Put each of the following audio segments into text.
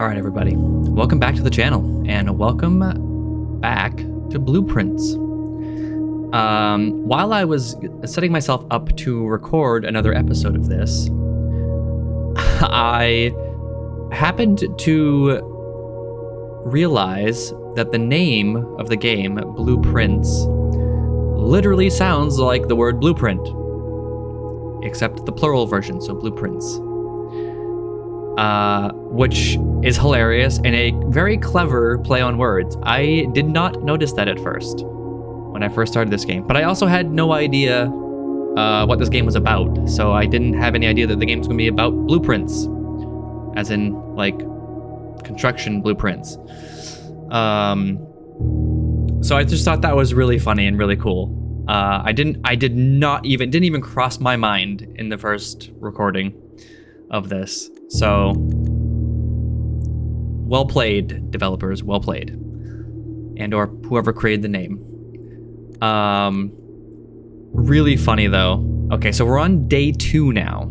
Alright everybody, welcome back to the channel, and welcome back to Blueprints. While I was setting myself up to record another episode of this, I happened to realize that the name of the game, Blueprints, literally sounds like the word blueprint, except the plural version, so blueprints. Which is hilarious and a very clever play on words. I did not notice that at first when I first started this game, but I also had no idea what this game was about, so I didn't have any idea that the game was going to be about blueprints, as in like construction blueprints. So I just thought that was really funny and really cool. Didn't even cross my mind in the first recording of this. So, well played, developers, well played. And or whoever created the name. Really funny though. Okay, so we're on day 2 now.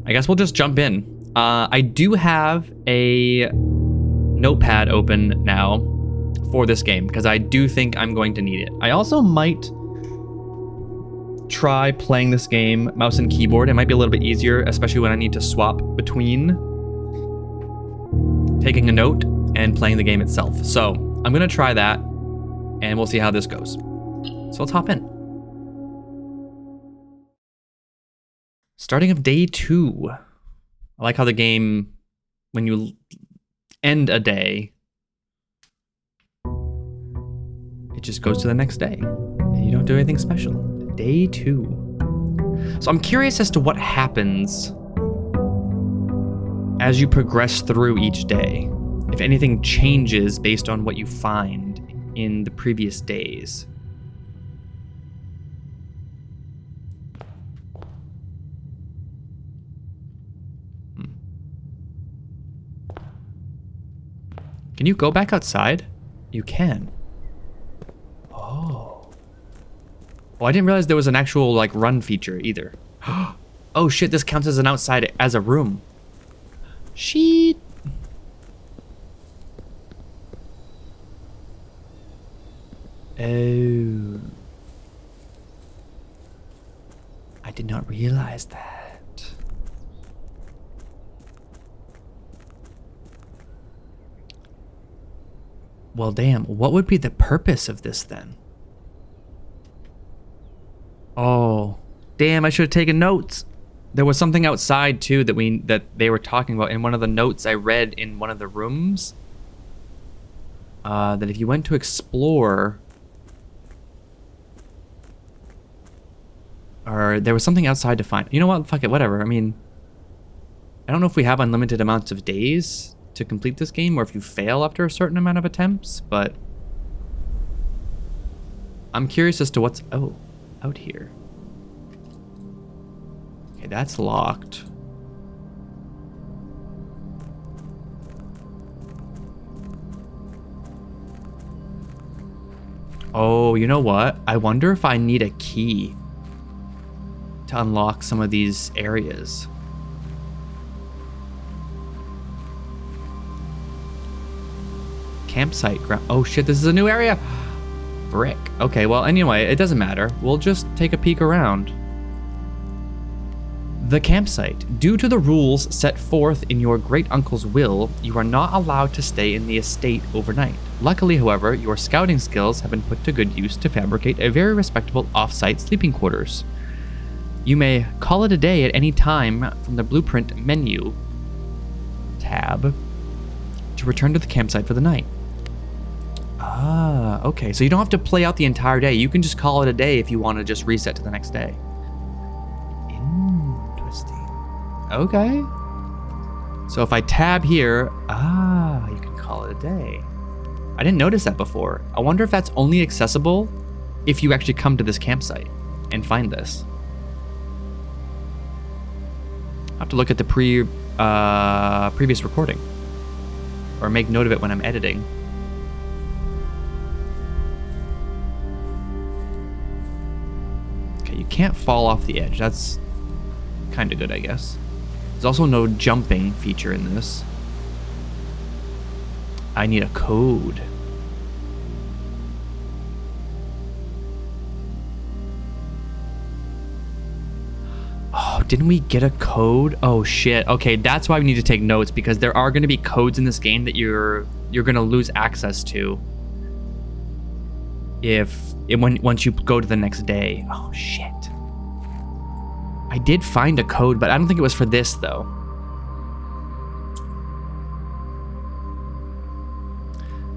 I guess we'll just jump in. I do have a notepad open now for this game, because I do think I'm going to need it. I also might try playing this game mouse and keyboard. It might be a little bit easier, especially when I need to swap between taking a note and playing the game itself. So I'm gonna try that and we'll see how this goes. So let's hop in. Starting of day 2. I like how the game, when you end a day, it just goes to the next day and you don't do anything special. Day 2. So I'm curious as to what happens as you progress through each day. If anything changes based on what you find in the previous days. Can you go back outside? You can. Oh. Oh, I didn't realize there was an actual like run feature either. Oh shit, this counts as an outside, as a room. Shit. Oh. I did not realize that. Well, damn, what would be the purpose of this then? Oh, damn, I should have taken notes. There was something outside too that they were talking about in one of the notes I read in one of the rooms. That if you went to explore, or there was something outside to find. You know what? Fuck it, whatever. I mean, I don't know if we have unlimited amounts of days to complete this game, or if you fail after a certain amount of attempts, but I'm curious as to what's out here. Okay, that's locked. Oh, you know what? I wonder if I need a key to unlock some of these areas. Campsite ground. Oh shit, this is a new area. Brick. Okay, well, anyway, it doesn't matter. We'll just take a peek around. The campsite. Due to the rules set forth in your great uncle's will, you are not allowed to stay in the estate overnight. Luckily, however, your scouting skills have been put to good use to fabricate a very respectable off-site sleeping quarters. You may call it a day at any time from the blueprint menu tab to return to the campsite for the night. Ah, okay, so you don't have to play out the entire day. You can just call it a day if you want to just reset to the next day. Interesting. Okay. So if I tab here, you can call it a day. I didn't notice that before. I wonder if that's only accessible if you actually come to this campsite and find this. I'll have to look at the previous recording, or make note of it when I'm editing. You can't fall off the edge. That's kind of good, I guess. There's also no jumping feature in this. I need a code. Oh, didn't we get a code? Oh shit. Okay, that's why we need to take notes, because there are going to be codes in this game that you're going to lose access to once you go to the next day. Oh shit. I did find a code, but I don't think it was for this though.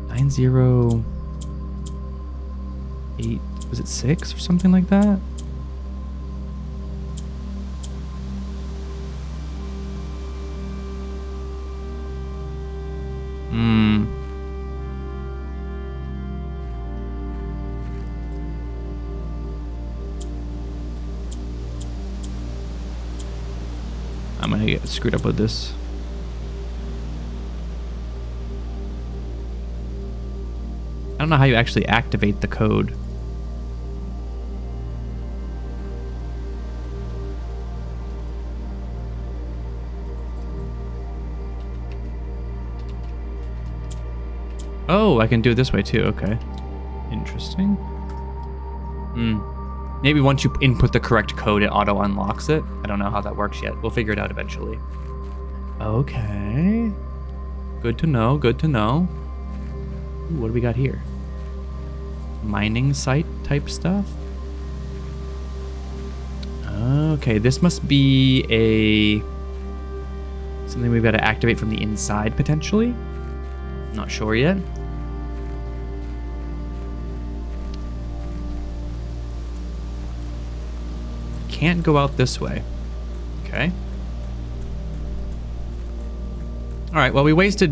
908, was it 6 or something like that? I'm gonna get screwed up with this. I don't know how you actually activate the code. Oh, I can do it this way too. Okay. Interesting. Maybe once you input the correct code, it auto unlocks it. I don't know how that works yet. We'll figure it out eventually. Okay. Good to know. Good to know. Ooh, what do we got here? Mining site type stuff. Okay, this must be something we've got to activate from the inside potentially. Not sure yet. Can't go out this way. Okay. All right, well, we wasted,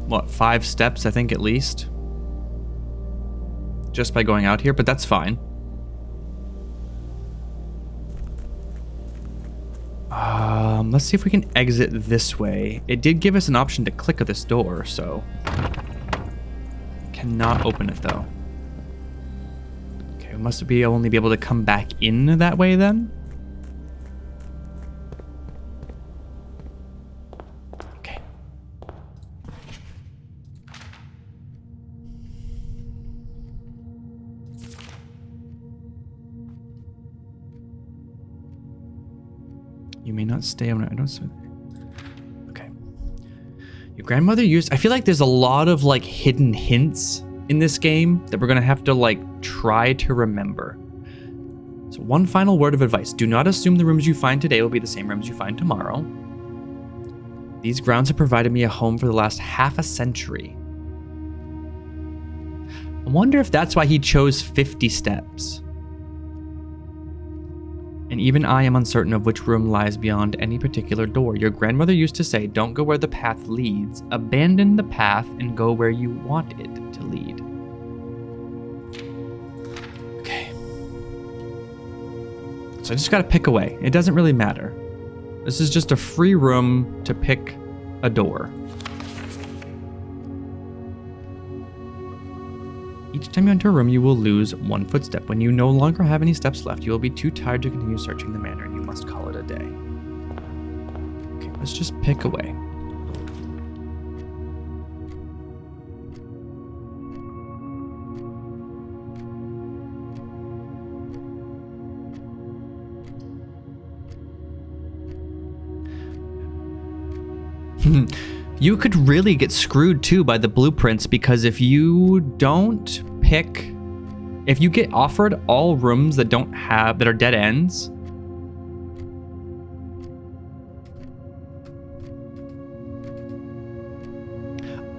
what, 5 steps, I think, at least, just by going out here, but that's fine. Let's see if we can exit this way. It did give us an option to click at this door, so cannot open it though. Okay, we must only be able to come back in that way then. Okay. You may not stay on it. I don't. Okay. Your grandmother used. I feel like there's a lot of like hidden hints in this game that we're gonna have to like try to remember. So one final word of advice: do not assume the rooms you find today will be the same rooms you find tomorrow. These grounds have provided me a home for the last half a century. I wonder if that's why he chose 50 steps. And even I am uncertain of which room lies beyond any particular door. Your grandmother used to say, don't go where the path leads. Abandon the path and go where you want it to lead. Okay. So I just gotta pick away. It doesn't really matter. This is just a free room to pick a door. Each time you enter a room, you will lose 1 footstep. When you no longer have any steps left, you will be too tired to continue searching the manor, and you must call it a day. Okay, let's just pick away. You could really get screwed too by the blueprints, because if you don't pick, if you get offered all rooms that are dead ends,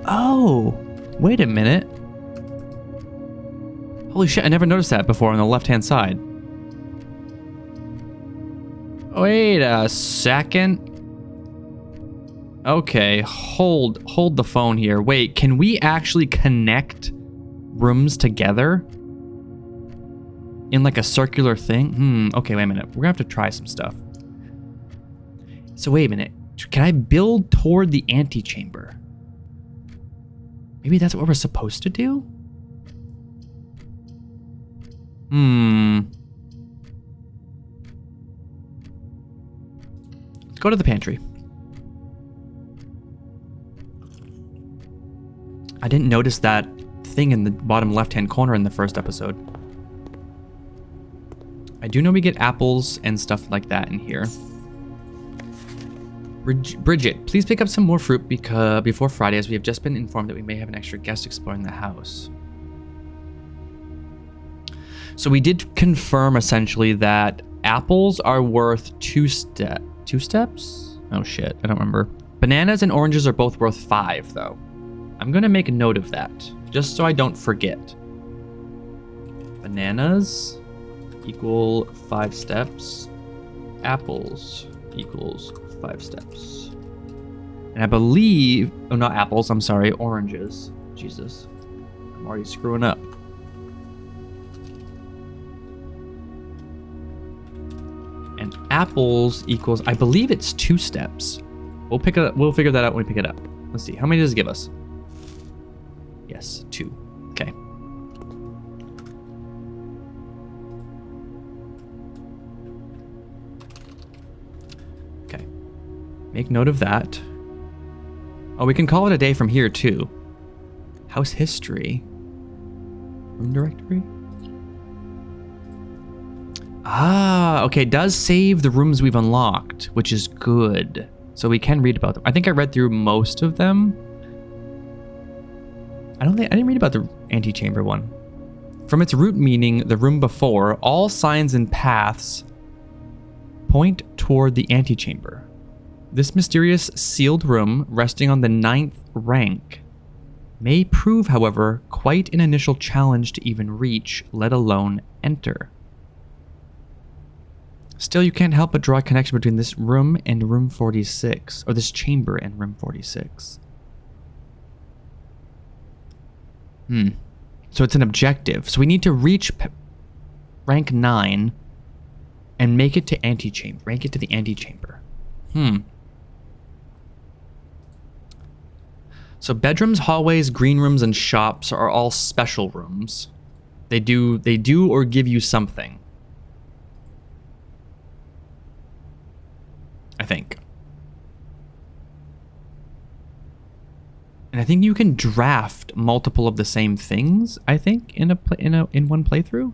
oh, wait a minute. Holy shit, I never noticed that before on the left-hand side. Wait a second. Okay, hold the phone here. Wait, can we actually connect rooms together in like a circular thing? Okay, wait a minute. We're gonna have to try some stuff. So wait a minute. Can I build toward the antechamber? Maybe that's what we're supposed to do? Let's go to the pantry. didn't notice that thing in the bottom left-hand corner in the first episode. I do know we get apples and stuff like that in here. Bridget, please pick up some more fruit before Friday, as we have just been informed that we may have an extra guest exploring the house. So we did confirm essentially that apples are worth two steps? Oh shit, I don't remember. Bananas and oranges are both worth 5 though. I'm gonna make a note of that, just so I don't forget. Bananas equal 5 steps. Apples equals 5 steps. And I believe, oh, not apples, I'm sorry, oranges. Jesus, I'm already screwing up. And apples equals, I believe it's 2 steps. We'll figure that out when we pick it up. Let's see, how many does it give us? Yes, 2. Okay. Okay. Make note of that. Oh, we can call it a day from here too. House history. Room directory. Ah, okay, it does save the rooms we've unlocked, which is good. So we can read about them. I think I read through most of them. I didn't read about the antechamber one. From its root meaning, the room before, all signs and paths point toward the antechamber. This mysterious sealed room, resting on the 9th rank, may prove, however, quite an initial challenge to even reach, let alone enter. Still, you can't help but draw a connection between this room and room 46, or this chamber and room 46. So it's an objective. So we need to reach rank 9 and make it to antechamber. Rank it to the antechamber. So bedrooms, hallways, green rooms, and shops are all special rooms. They do or give you something. I think. And I think you can draft multiple of the same things, I think, in one playthrough.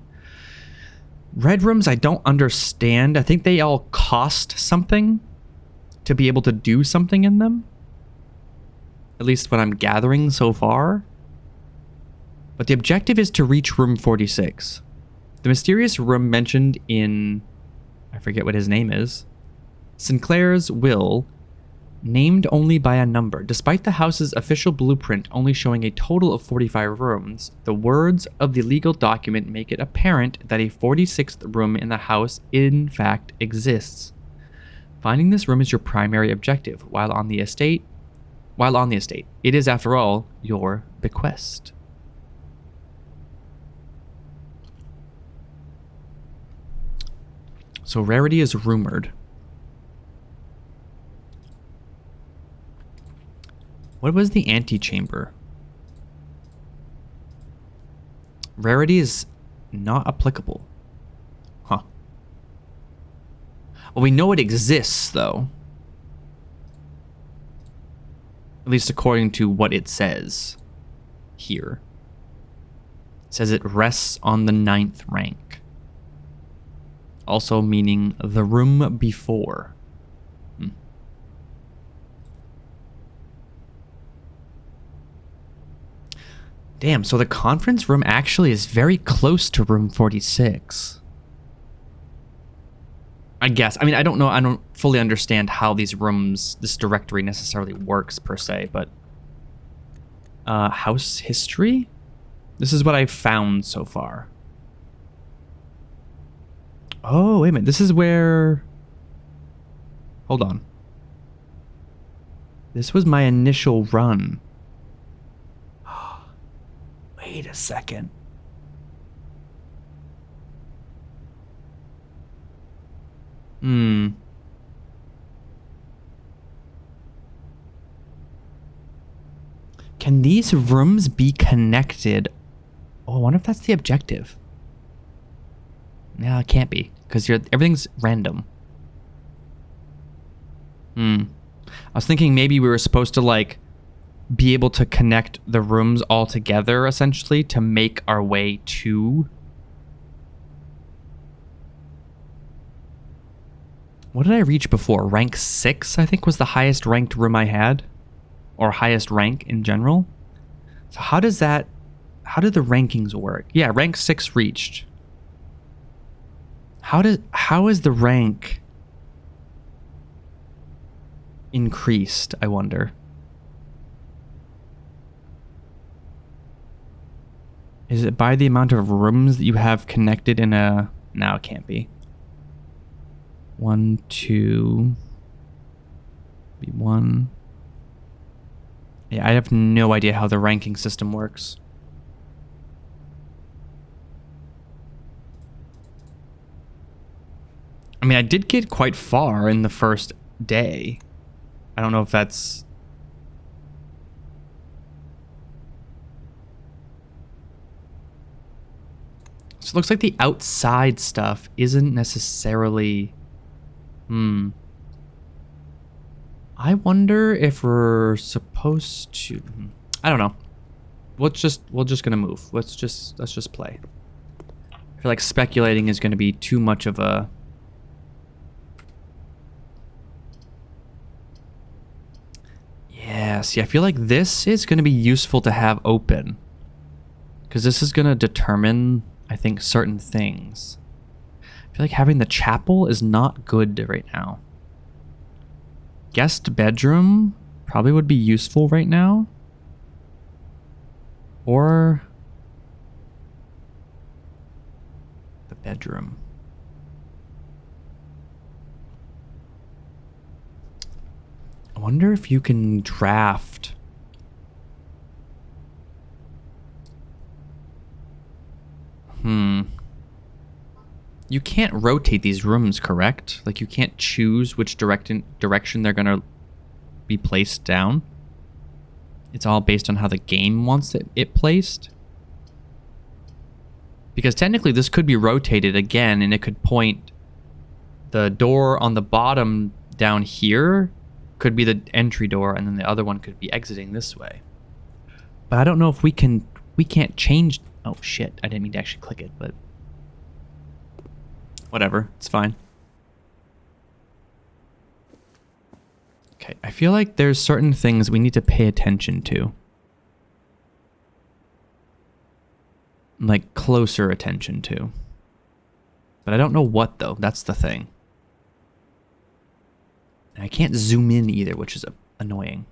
Red rooms I don't understand. I think they all cost something to be able to do something in them. At least what I'm gathering so far. But the objective is to reach room 46. The mysterious room mentioned in, I forget what his name is, Sinclair's will, named only by a number. Despite the house's official blueprint only showing a total of 45 rooms, the words of the legal document make it apparent that a 46th room in the house in fact exists. Finding this room is your primary objective while on the estate. It is, after all, your bequest. So rarity is rumored. What was the antechamber? Rarity is not applicable. Huh. Well, we know it exists, though. At least according to what it says here. It says it rests on the 9th rank. Also meaning the room before. Damn, so the conference room actually is very close to room 46. I guess. I mean, I don't know. I don't fully understand how these rooms, this directory necessarily works per se, but... house history? This is what I've found so far. Oh, wait a minute. This is where... Hold on. This was my initial run. Wait a second. Can these rooms be connected? Oh, I wonder if that's the objective. No, it can't be, because everything's random. I was thinking maybe we were supposed to, like, be able to connect the rooms all together, essentially, to make our way to... What did I reach before? Rank 6, I think, was the highest ranked room I had. Or highest rank in general. So how does that... How do the rankings work? Yeah, rank 6 reached. How is the rank increased, I wonder? Is it by the amount of rooms that you have connected in a... No, it can't be. 1, 2... 1... Yeah, I have no idea how the ranking system works. I mean, I did get quite far in the first day. I don't know if that's... So it looks like the outside stuff isn't necessarily... I wonder if we're supposed to... I don't know. We're just gonna move. Let's just play. I feel like speculating is gonna be too much of a... Yeah, see, I feel like this is gonna be useful to have open. Because this is gonna determine, I think, certain things. I feel like having the chapel is not good right now. Guest bedroom probably would be useful right now. Or the bedroom. I wonder if you can draft. You can't rotate these rooms, correct? Like, you can't choose which direction they're gonna be placed down. It's all based on how the game wants it placed. Because technically this could be rotated again, and it could point the door on the bottom down here could be the entry door, and then the other one could be exiting this way. But I don't know if we can't change... Oh shit, I didn't mean to actually click it, but... Whatever, it's fine. Okay, I feel like there's certain things we need to pay attention to. Like, closer attention to. But I don't know what, though. That's the thing. And I can't zoom in either, which is annoying.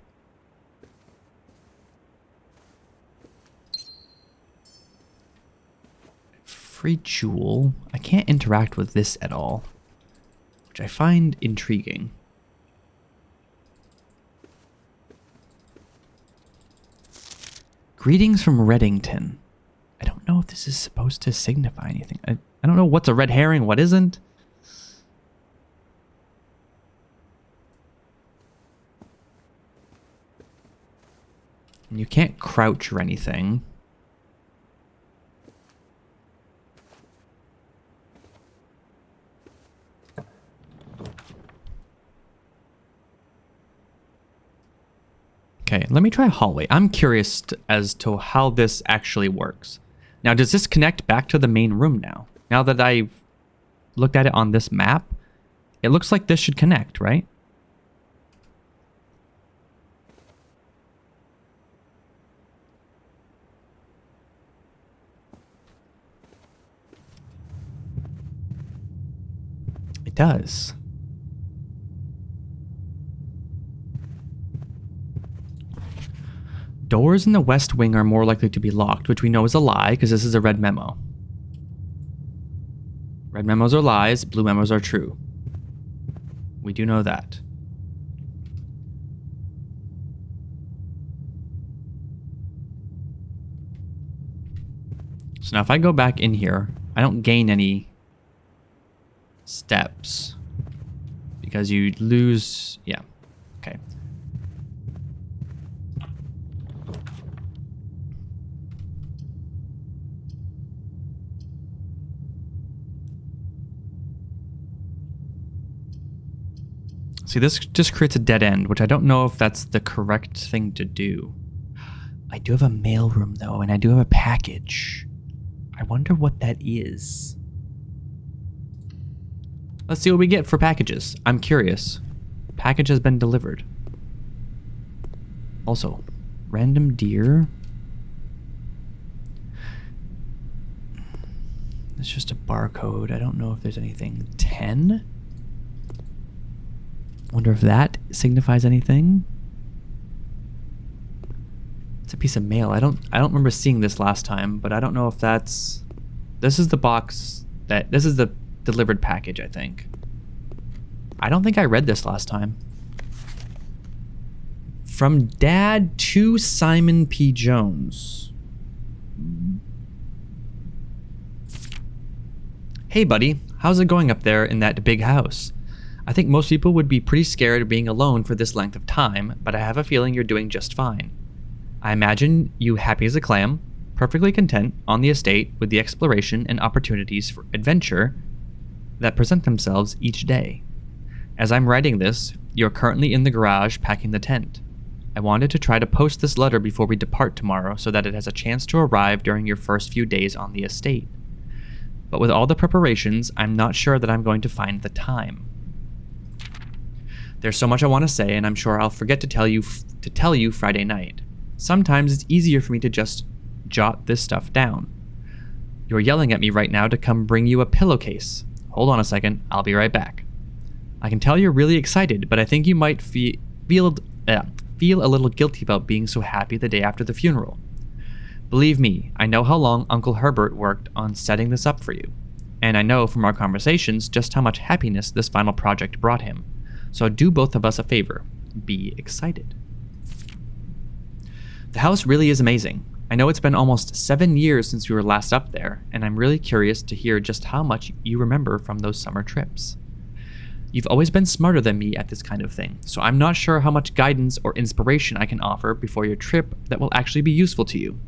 Free jewel. I can't interact with this at all, which I find intriguing. Greetings from Reddington. I don't know if this is supposed to signify anything. I don't know what's a red herring, what isn't. And you can't crouch or anything. Okay, let me try hallway. I'm curious as to how this actually works. Now, does this connect back to the main room now? Now that I've looked at it on this map, it looks like this should connect, right? It does. Doors in the west wing are more likely to be locked, which we know is a lie because this is a red memo. Red memos are lies, blue memos are true. We do know that. So now if I go back in here, I don't gain any steps because you lose... Yeah, okay. See, this just creates a dead end, which I don't know if that's the correct thing to do. I do have a mailroom, though, and I do have a package. I wonder what that is. Let's see what we get for packages. I'm curious. Package has been delivered. Also, random deer. It's just a barcode. I don't know if there's anything. 10? Wonder if that signifies anything. It's a piece of mail. I don't remember seeing this last time, but I don't know if that's... This is the box that... This is the delivered package, I think. I don't think I read this last time. From Dad to Simon P. Jones. Hey, buddy. How's it going up there in that big house? I think most people would be pretty scared of being alone for this length of time, but I have a feeling you're doing just fine. I imagine you happy as a clam, perfectly content on the estate with the exploration and opportunities for adventure that present themselves each day. As I'm writing this, you're currently in the garage packing the tent. I wanted to try to post this letter before we depart tomorrow so that it has a chance to arrive during your first few days on the estate. But with all the preparations, I'm not sure that I'm going to find the time. There's so much I want to say, and I'm sure I'll forget to tell you Friday night. Sometimes it's easier for me to just jot this stuff down. You're yelling at me right now to come bring you a pillowcase. Hold on a second, I'll be right back. I can tell you're really excited, but I think you might feel a little guilty about being so happy the day after the funeral. Believe me, I know how long Uncle Herbert worked on setting this up for you, and I know from our conversations just how much happiness this final project brought him. So do both of us a favor. Be excited. The house really is amazing. I know it's been almost 7 years since we were last up there, and I'm really curious to hear just how much you remember from those summer trips. You've always been smarter than me at this kind of thing, so I'm not sure how much guidance or inspiration I can offer before your trip that will actually be useful to you.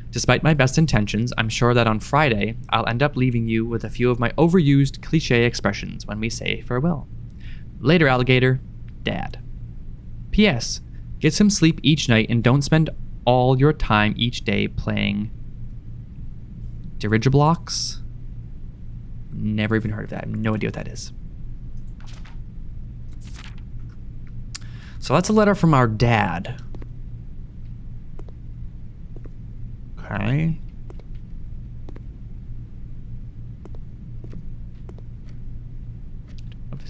Despite my best intentions, I'm sure that on Friday, I'll end up leaving you with a few of my overused cliché expressions when we say farewell. Later, alligator. Dad. P.S. Get some sleep each night and don't spend all your time each day playing dirigiblocks. Never even heard of that. I have no idea what that is. So that's a letter from our dad. Okay.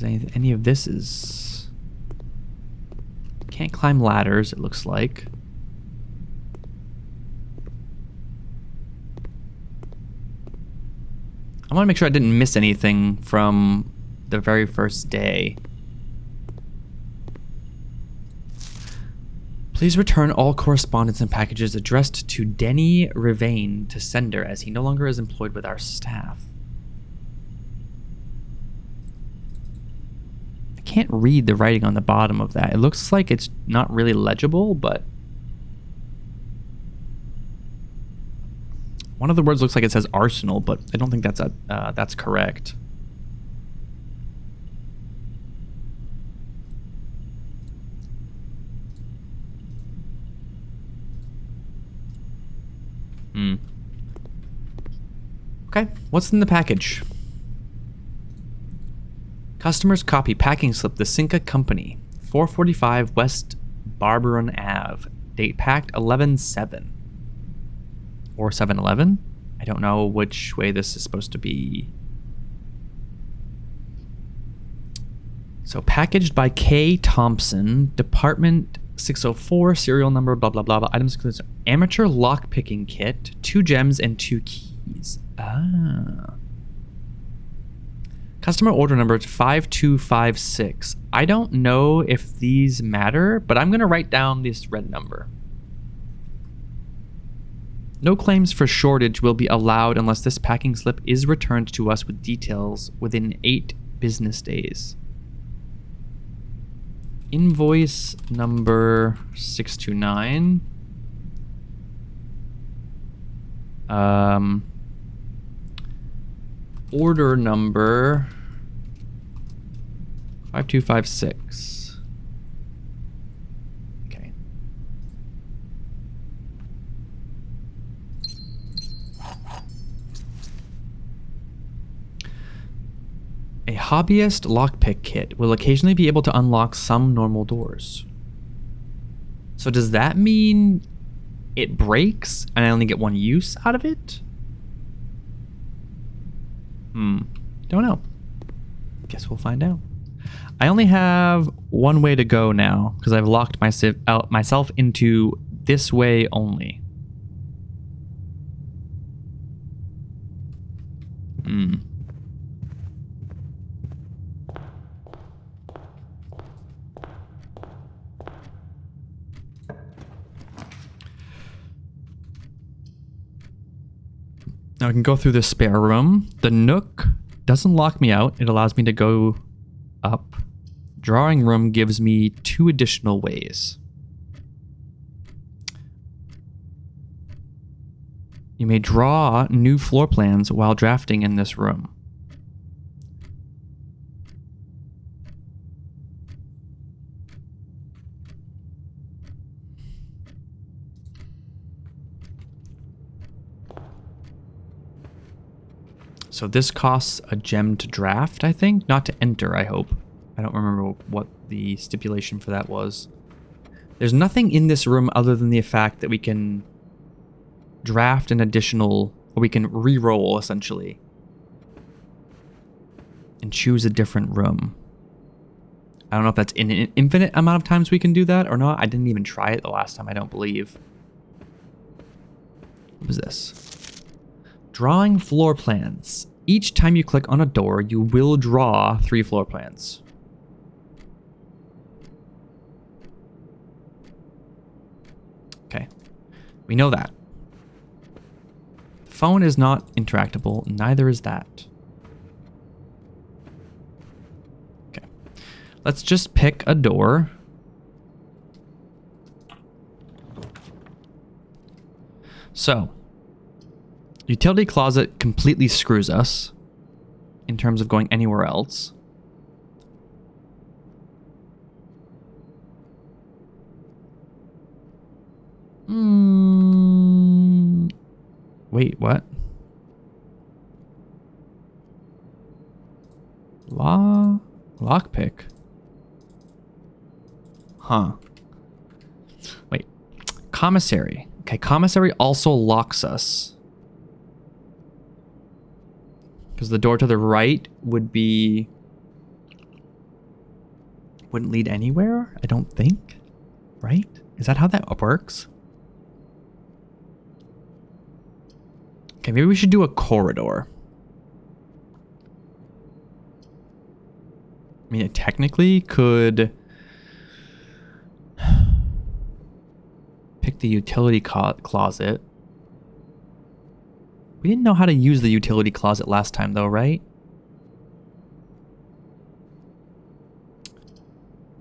If any of this is... Can't climb ladders, it looks like. I want to make sure I didn't miss anything from the very first day. Please return all correspondence and packages addressed to Denny Rivane to sender, as he no longer is employed with our staff. I can't read the writing on the bottom of that. It looks like it's not really legible, but one of the words looks like it says arsenal, but I don't think that's correct. Okay, what's in the package? Customer's copy packing slip, the Cinca Company, 445 West Barberon Ave. Date packed 11/7. Or 7/11? I don't know which way this is supposed to be. So packaged by K. Thompson, Department 604, serial number, blah, blah, blah, blah. Items include amateur lock picking kit, 2 gems, and 2 keys. Ah. Customer order number 5256. I don't know if these matter, but I'm going to write down this red number. No claims for shortage will be allowed unless this packing slip is returned to us with details within 8 business days. Invoice number 629. Order number 5256. Okay. A hobbyist lockpick kit will occasionally be able to unlock some normal doors. So does that mean it breaks and I only get one use out of it? Don't know. Guess we'll find out. I only have one way to go now because I've locked myself into this way only. Now I can go through the spare room. The nook doesn't lock me out. It allows me to go up. Drawing room gives me 2 additional ways. You may draw new floor plans while drafting in this room. So this costs a gem to draft, I think? Not to enter, I hope. I don't remember what the stipulation for that was. There's nothing in this room other than the fact that we can draft an additional, or we can re-roll, essentially. And choose a different room. I don't know if that's in an infinite amount of times we can do that or not. I didn't even try it the last time, I don't believe. What was this? Drawing floor plans. Each time you click on a door, you will draw 3 floor plans. Okay, we know that. The phone is not interactable, neither is that. Okay, let's just pick a door. So, utility closet completely screws us in terms of going anywhere else. Wait, what? Lockpick? Huh. Wait. Commissary. Okay, commissary also locks us. Because the door to the right wouldn't lead anywhere, I don't think. Right? Is that how that works? Okay, maybe we should do a corridor. I mean, it technically could pick the utility closet. We didn't know how to use the utility closet last time though, right?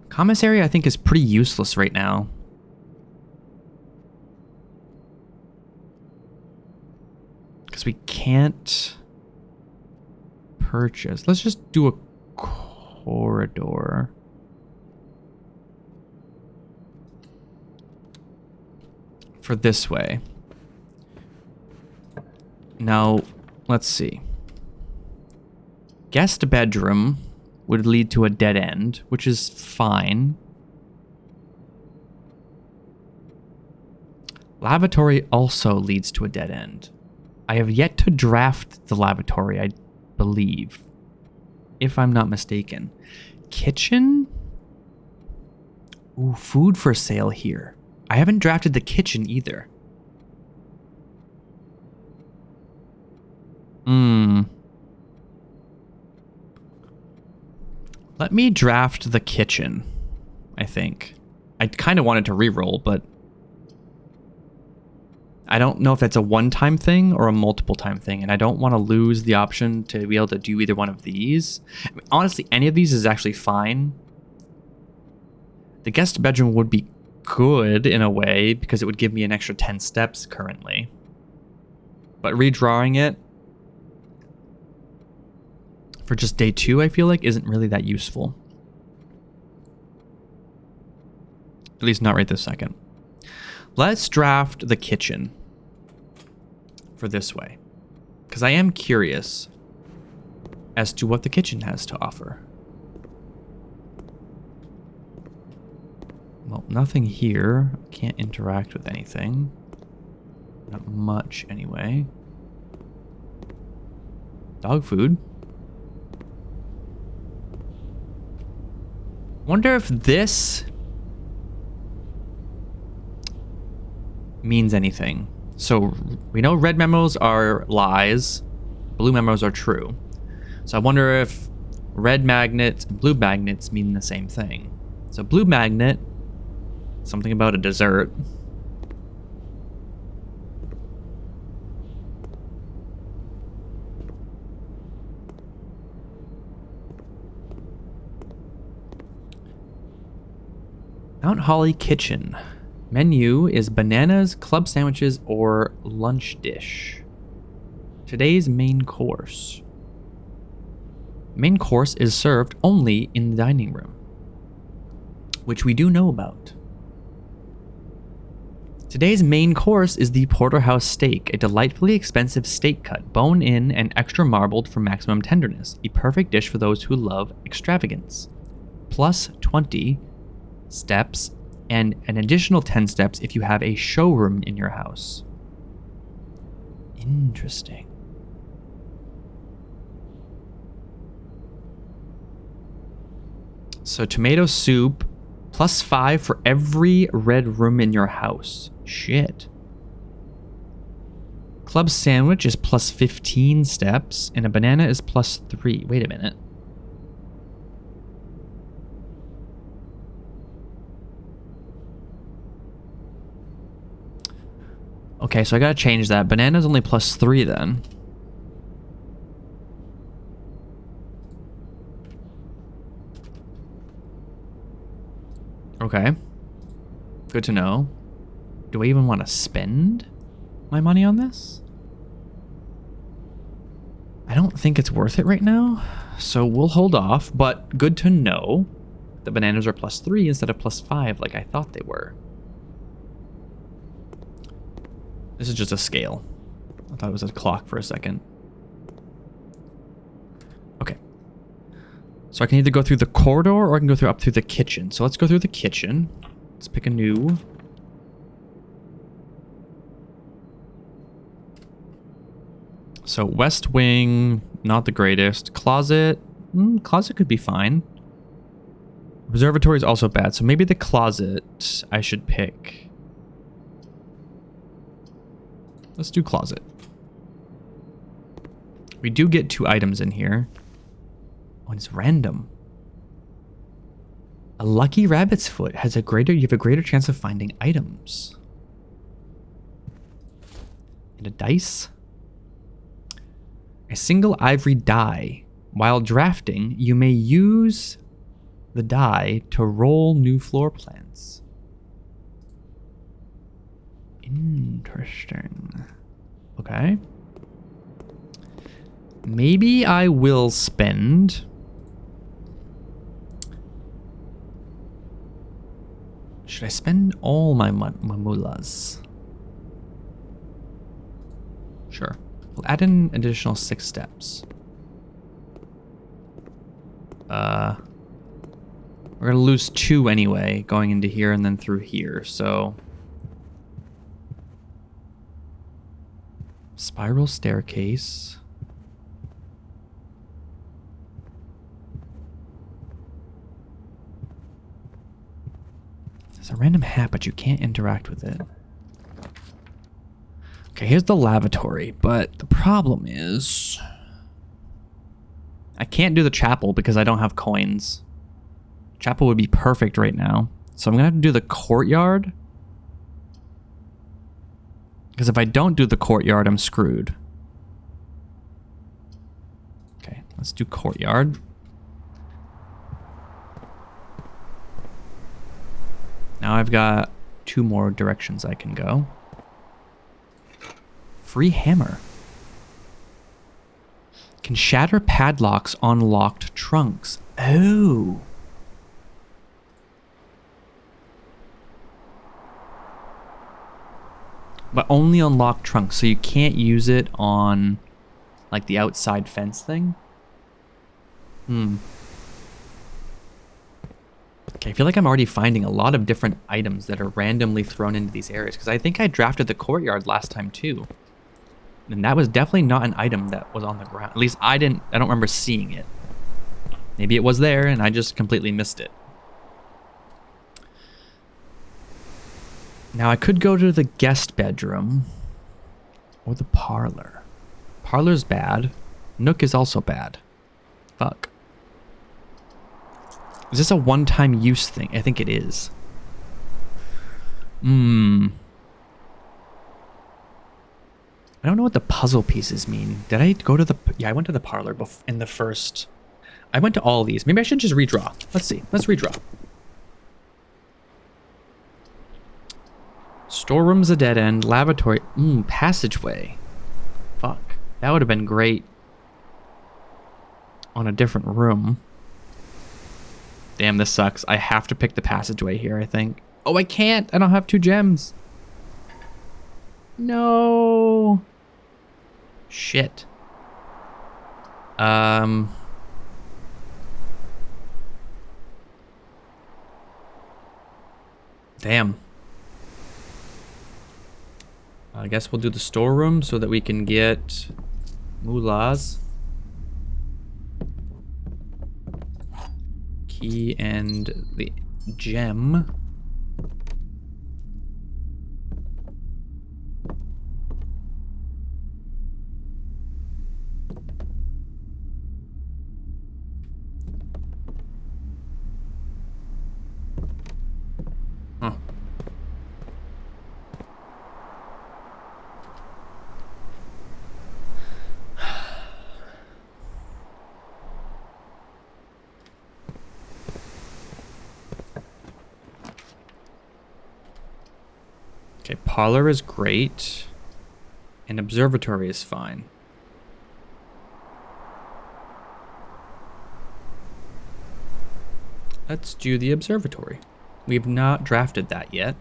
Commissary, I think, is pretty useless right now. Because we can't purchase. Let's just do a corridor. For this way. Now, let's see. Guest bedroom would lead to a dead end, which is fine. Lavatory also leads to a dead end. I have yet to draft the lavatory, I believe, if I'm not mistaken. Kitchen? Ooh, food for sale here. I haven't drafted the kitchen either. Let me draft the kitchen, I think. I kind of wanted to re-roll, but I don't know if that's a one-time thing or a multiple-time thing, and I don't want to lose the option to be able to do either one of these. I mean, honestly, any of these is actually fine. The guest bedroom would be good in a way because it would give me an extra 10 steps currently. But redrawing it for just day 2, I feel like, isn't really that useful. At least not right this second. Let's draft the kitchen for this way, because I am curious. as to what the kitchen has to offer. Well, nothing here. Can't interact with anything. Not much, anyway. Dog food. Wonder if this means anything. So we know red memos are lies, blue memos are true. So I wonder if red magnets and blue magnets mean the same thing. So blue magnet, something about a dessert. Mount Holly Kitchen. Menu is bananas, club sandwiches, or lunch dish. Today's main course. Main course is served only in the dining room, which we do know about. Today's main course is the porterhouse steak, a delightfully expensive steak cut, bone-in and extra marbled for maximum tenderness, a perfect dish for those who love extravagance. Plus 20 steps and an additional 10 steps if you have a showroom in your house. Interesting. So tomato soup, plus 5 for every red room in your house. Shit. Club sandwich is plus 15 steps, and a banana is plus 3. Wait a minute. Okay, so I gotta change that. Banana's only plus 3 then. Okay. Good to know. Do I even want to spend my money on this? I don't think it's worth it right now, so we'll hold off, but good to know the bananas are plus 3 instead of plus 5 like I thought they were. This is just a scale. I thought it was a clock for a second. Okay. So I can either go through the corridor or I can go through up through the kitchen. So let's go through the kitchen. Let's pick a new. So west wing, not the greatest. Closet, closet could be fine. Observatory is also bad, so maybe the closet I should pick. Let's do closet. We do get 2 items in here. Oh, and it's random. A lucky rabbit's foot has you have a greater chance of finding items. And a dice. A single ivory die. While drafting, you may use the die to roll new floor plans. Interesting. Okay. Maybe I will spend. Should I spend all my mullahs? Sure. We'll add an additional 6 steps. We're gonna lose 2 anyway, going into here and then through here, so. Spiral staircase. There's a random hat, but you can't interact with it. Okay, here's the lavatory, but the problem is I can't do the chapel because I don't have coins. Chapel would be perfect right now. So I'm gonna have to do the courtyard. Because if I don't do the courtyard, I'm screwed. Okay, let's do courtyard. Now I've got 2 more directions I can go. Free hammer. Can shatter padlocks on locked trunks. Oh. But only on locked trunks, so you can't use it on like the outside fence thing. Okay, I feel like I'm already finding a lot of different items that are randomly thrown into these areas, because I think I drafted the courtyard last time too. And that was definitely not an item that was on the ground. At least I don't remember seeing it. Maybe it was there and I just completely missed it. Now I could go to the guest bedroom or the parlor. Parlor's bad. Nook is also bad. Fuck. Is this a one-time use thing? I think it is. I don't know what the puzzle pieces mean. Did I go to the... Yeah, I went to the parlor in the first... I went to all these. Maybe I should just redraw. Let's see. Let's redraw. Storeroom's a dead end. Lavatory... passageway. Fuck. That would have been great on a different room. Damn, this sucks. I have to pick the passageway here, I think. Oh, I can't. I don't have 2 gems. No. Shit. Damn. I guess we'll do the storeroom so that we can get moolahs. Key and the gem. Huh. Okay, parlor is great, and observatory is fine. Let's do the observatory. We have not drafted that yet.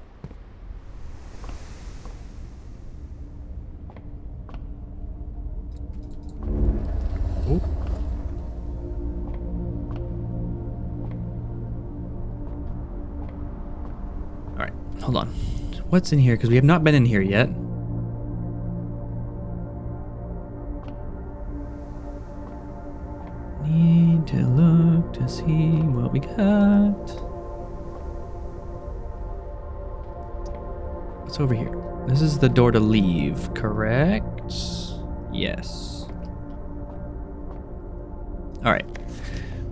Ooh. All right, hold on. What's in here? Because we have not been in here yet. Need to look to see what we got. What's over here? This is the door to leave, correct? Yes. All right.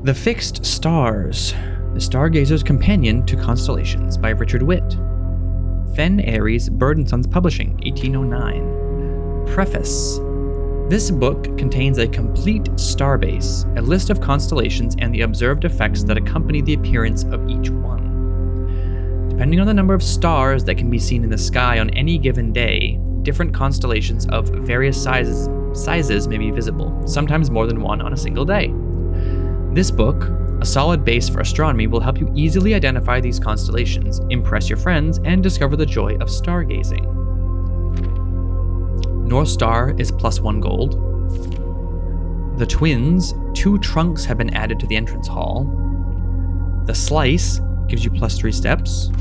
The Fixed Stars. The Stargazer's Companion to Constellations by Richard Witt. Fen Aries, Bird & Sons Publishing, 1809. Preface. This book contains a complete starbase, a list of constellations, and the observed effects that accompany the appearance of each one. Depending on the number of stars that can be seen in the sky on any given day, different constellations of various sizes may be visible, sometimes more than one on a single day. This book, a solid base for astronomy, will help you easily identify these constellations, impress your friends, and discover the joy of stargazing. North Star is +1 gold. The Twins, 2 trunks have been added to the entrance hall. The Slice gives you +3 steps.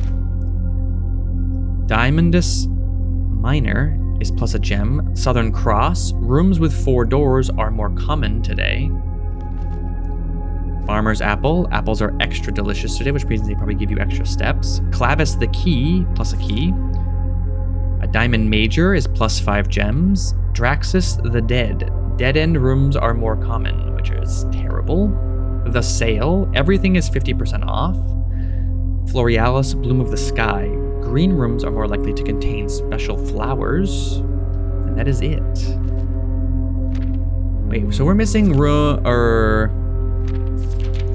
Diamondus Minor is plus a gem. Southern Cross, rooms with 4 doors are more common today. Farmer's Apple, apples are extra delicious today, which means they probably give you extra steps. Clavis the Key, plus a key. A Diamond Major is +5 gems. Draxus the Dead, dead-end rooms are more common, which is terrible. The Sale, everything is 50% off. Florealis, Bloom of the Sky, green rooms are more likely to contain special flowers. And that is it. Wait, so we're missing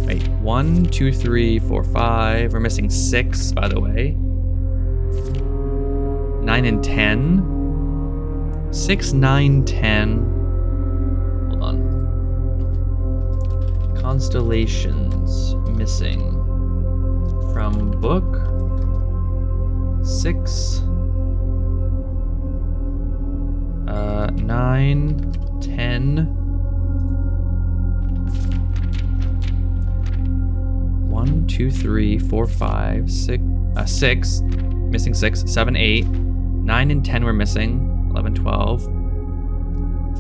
Wait, 1, 2, 3, 4, 5. We're missing 6, by the way. 9 and 10. 6, 9, 10. Hold on. Constellations missing from book. 6. 9, 10. 2, 3, 4, 5, 6, 6, missing 6, 7, 8, 9 and 10 we're missing, 11, 12,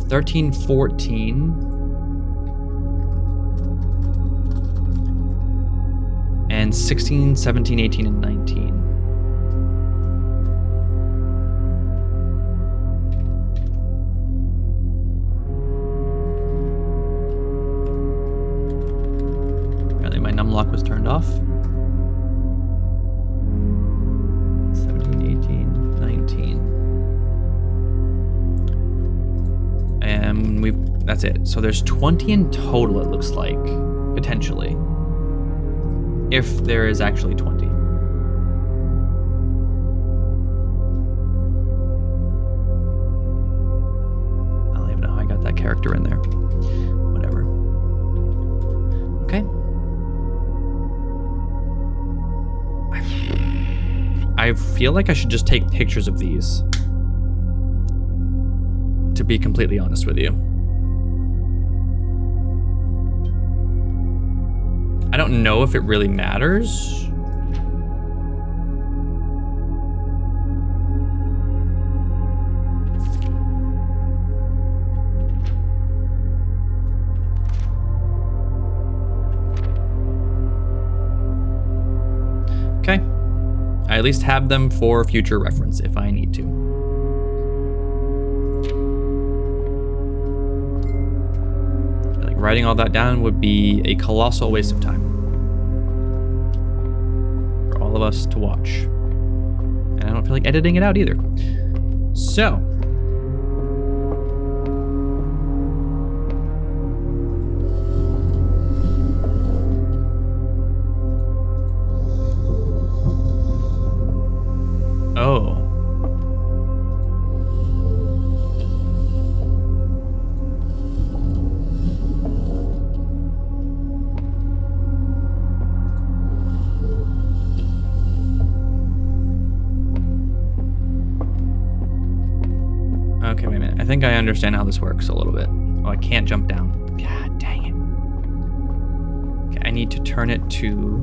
13, 14, and 16, 17, 18, and 19. Apparently my numlock was turned off. 17, 18, 19. And that's it. So there's 20 in total, it looks like, potentially. If there is actually 20. I don't even know how I got that character in there. Whatever. Okay. I feel like I should just take pictures of these, to be completely honest with you. I don't know if it really matters. Okay. I at least have them for future reference if I need to. Writing all that down would be a colossal waste of time for all of us to watch. And I don't feel like editing it out either. So. Oh. Okay, wait a minute. I think I understand how this works a little bit. Oh, I can't jump down. God dang it. Okay, I need to turn it to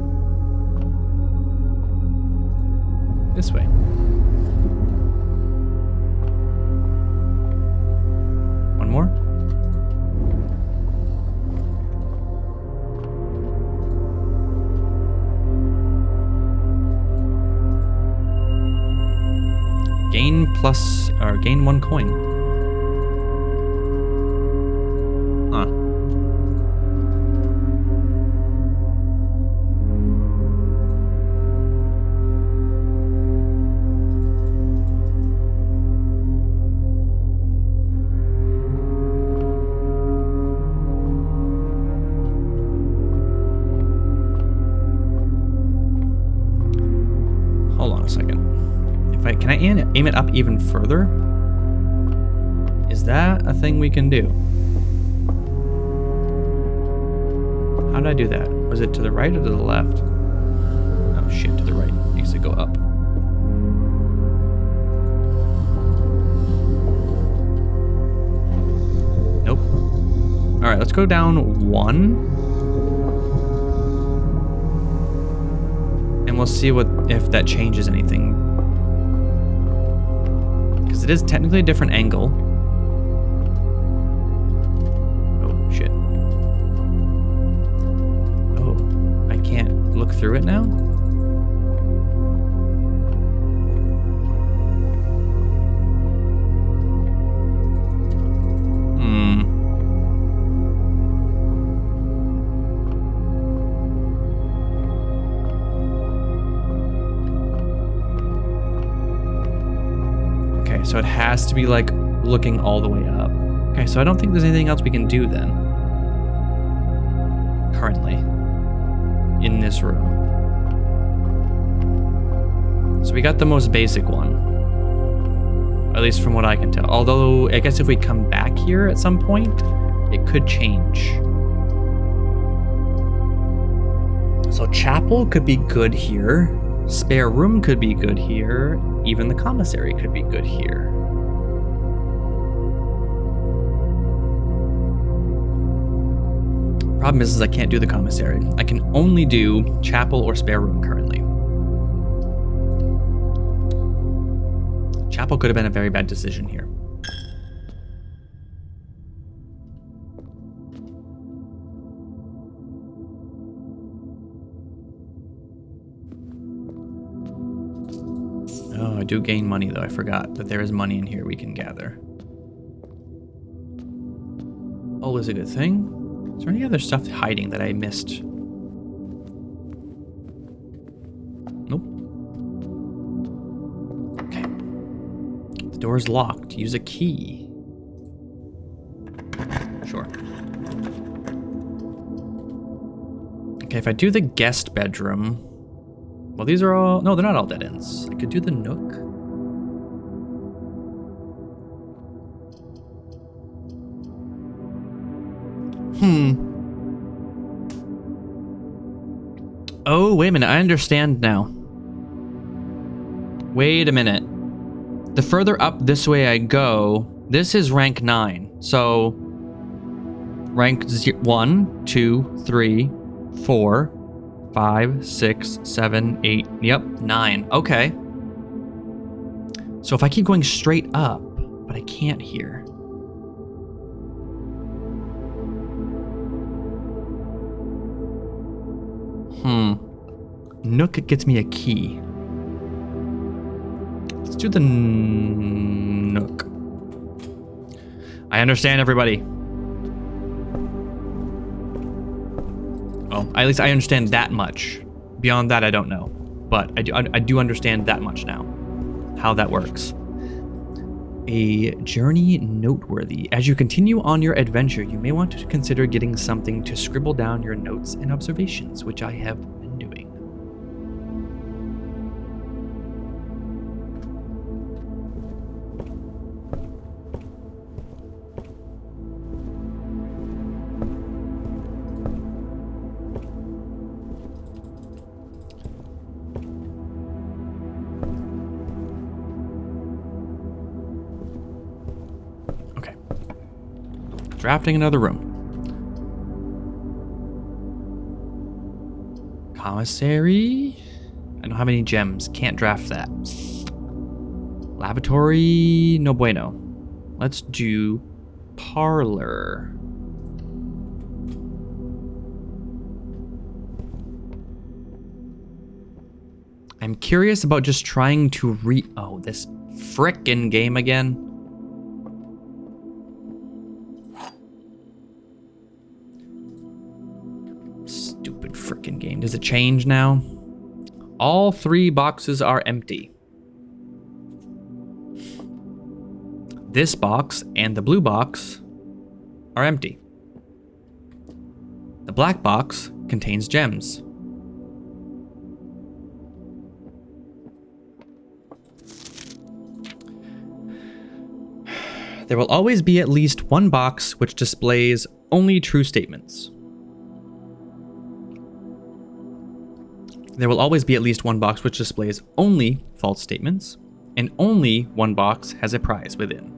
this way. One more. Gain plus, or gain 1 coin. Huh. Hold on a second. Can I aim it up even further? Is that a thing we can do? How did I do that? Was it to the right or to the left? Oh shit, to the right. It needs to go up. Nope. Alright, let's go down 1. And we'll see if that changes anything. It is technically a different angle. Oh, shit. Oh, I can't look through it now? So it has to be like looking all the way up. Okay, so I don't think there's anything else we can do then. Currently. In this room. So we got the most basic one. At least from what I can tell. Although, I guess if we come back here at some point, it could change. So chapel could be good here. Spare room could be good here. Even the commissary could be good here. Problem is I can't do the commissary. I can only do chapel or spare room currently. Chapel could have been a very bad decision here. Oh, I do gain money though. I forgot that there is money in here we can gather. Always a good thing. Is there any other stuff hiding that I missed? Nope. Okay. The door is locked. Use a key. Sure. Okay, if I do the guest bedroom... Well, these are all... No, they're not all dead ends. I could do the nook. Oh, wait a minute. I understand now. Wait a minute. The further up this way I go, this is rank 9. So, rank 1, 2, 3, 4, 5, 6, 7, 8. Yep, 9. Okay. So if I keep going straight up, but I can't here. Nook gets me a key. Let's do the Nook. I understand, everybody. Oh, at least I understand that much. Beyond that, I don't know. But I do understand that much now. How that works. A journey noteworthy. As you continue on your adventure, you may want to consider getting something to scribble down your notes and observations, which I have been doing. Drafting another room. Commissary. I don't have any gems. Can't draft that. Lavatory. No bueno. Let's do parlor. I'm curious about just trying to Oh, this frickin' game again. Frickin' game. Does it change now? All 3 boxes are empty. This box and the blue box are empty. The black box contains gems. There will always be at least one box which displays only true statements. There will always be at least one box which displays only false statements, and only one box has a prize within.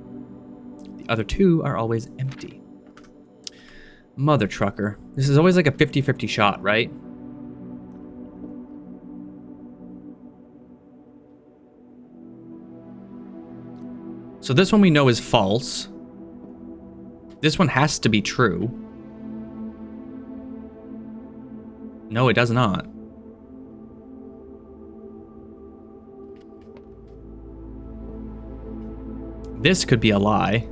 The other 2 are always empty. Mother trucker. This is always like a 50-50 shot, right? So this one we know is false. This one has to be true. No, it does not. This could be a lie.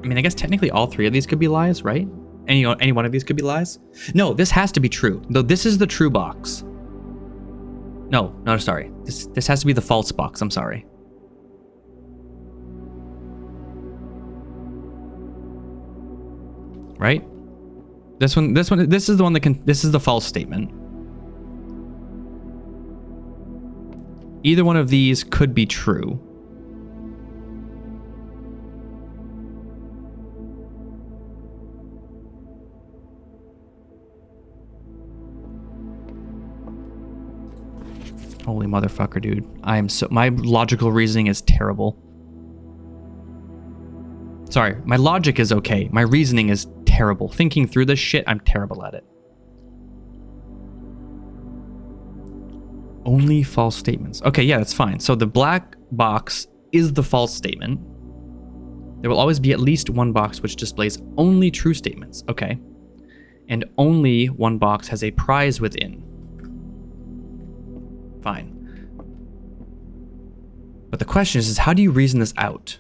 I mean, I guess technically all 3 of these could be lies, right? Any one of these could be lies? No, this has to be true. Though this is the true box. No, sorry. This has to be the false box. I'm sorry. Right? This is the one that this is the false statement. Either one of these could be true. Holy motherfucker, dude. My logical reasoning is terrible. Sorry, my logic is okay. My reasoning is terrible. Thinking through this shit, I'm terrible at it. Only false statements. Okay, yeah, that's fine. So the black box is the false statement. There will always be at least one box which displays only true statements. Okay. And only one box has a prize within. Fine. But the question is how do you reason this out?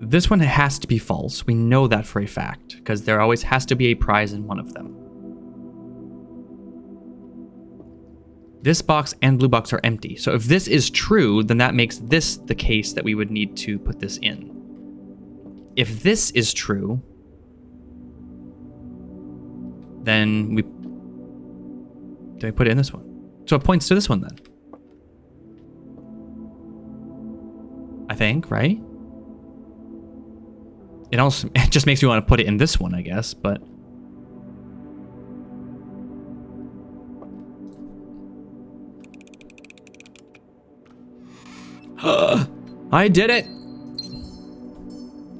This one has to be false. We know that for a fact, because there always has to be a prize in one of them. This box and blue box are empty. So if this is true, then that makes this the case that we would need to put this in. If this is true, then we put it in this one. So it points to this one then. I think, right? It just makes me want to put it in this one, I guess, but I did it!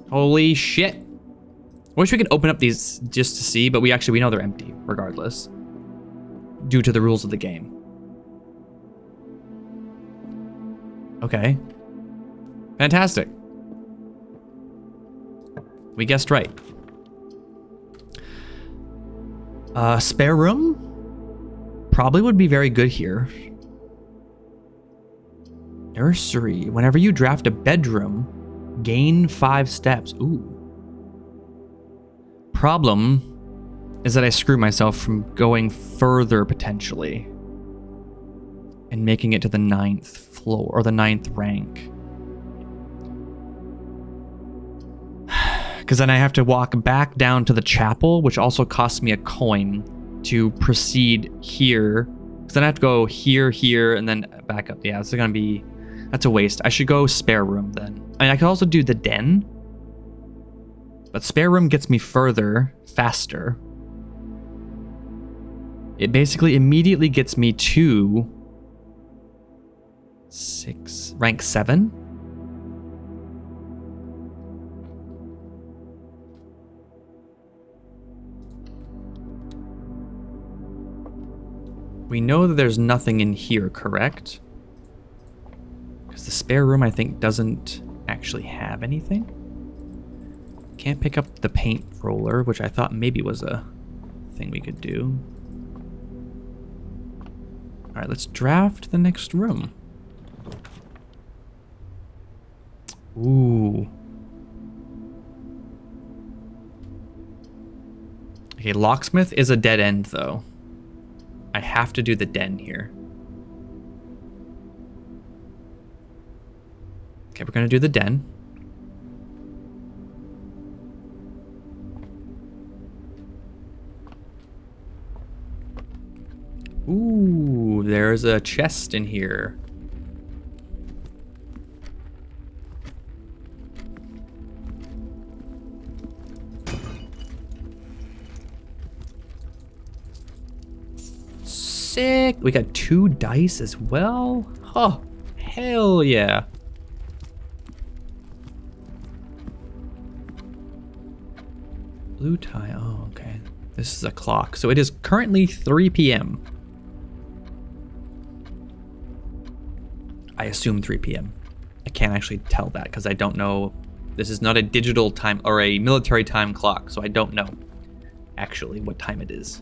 Holy shit. I wish we could open up these just to see, but we know they're empty, regardless. Due to the rules of the game. Okay. Fantastic. We guessed right. Spare room? Probably would be very good here. Nursery. Whenever you draft a bedroom, gain 5 steps. Ooh. Problem is that I screw myself from going further potentially and making it to the 9th floor or the 9th rank. Because then I have to walk back down to the chapel, which also costs me a coin to proceed here. Because then I have to go here, here, and then back up. Yeah, it's gonna be, that's a waste. I should go spare room then. I mean, I could also do the den, but spare room gets me further, faster. It basically immediately gets me to rank 7. We know that there's nothing in here, correct? Because the spare room, I think, doesn't actually have anything. Can't pick up the paint roller, which I thought maybe was a thing we could do. All right, let's draft the next room. Ooh. Okay, locksmith is a dead end, though. I have to do the den here. Okay, we're gonna do the den. Ooh, there's a chest in here. Sick. We got 2 dice as well. Oh, hell yeah. Blue tie. Oh, okay. This is a clock. So it is currently 3 p.m. I assume 3 p.m. I can't actually tell that because I don't know. This is not a digital time or a military time clock, so I don't know actually what time it is.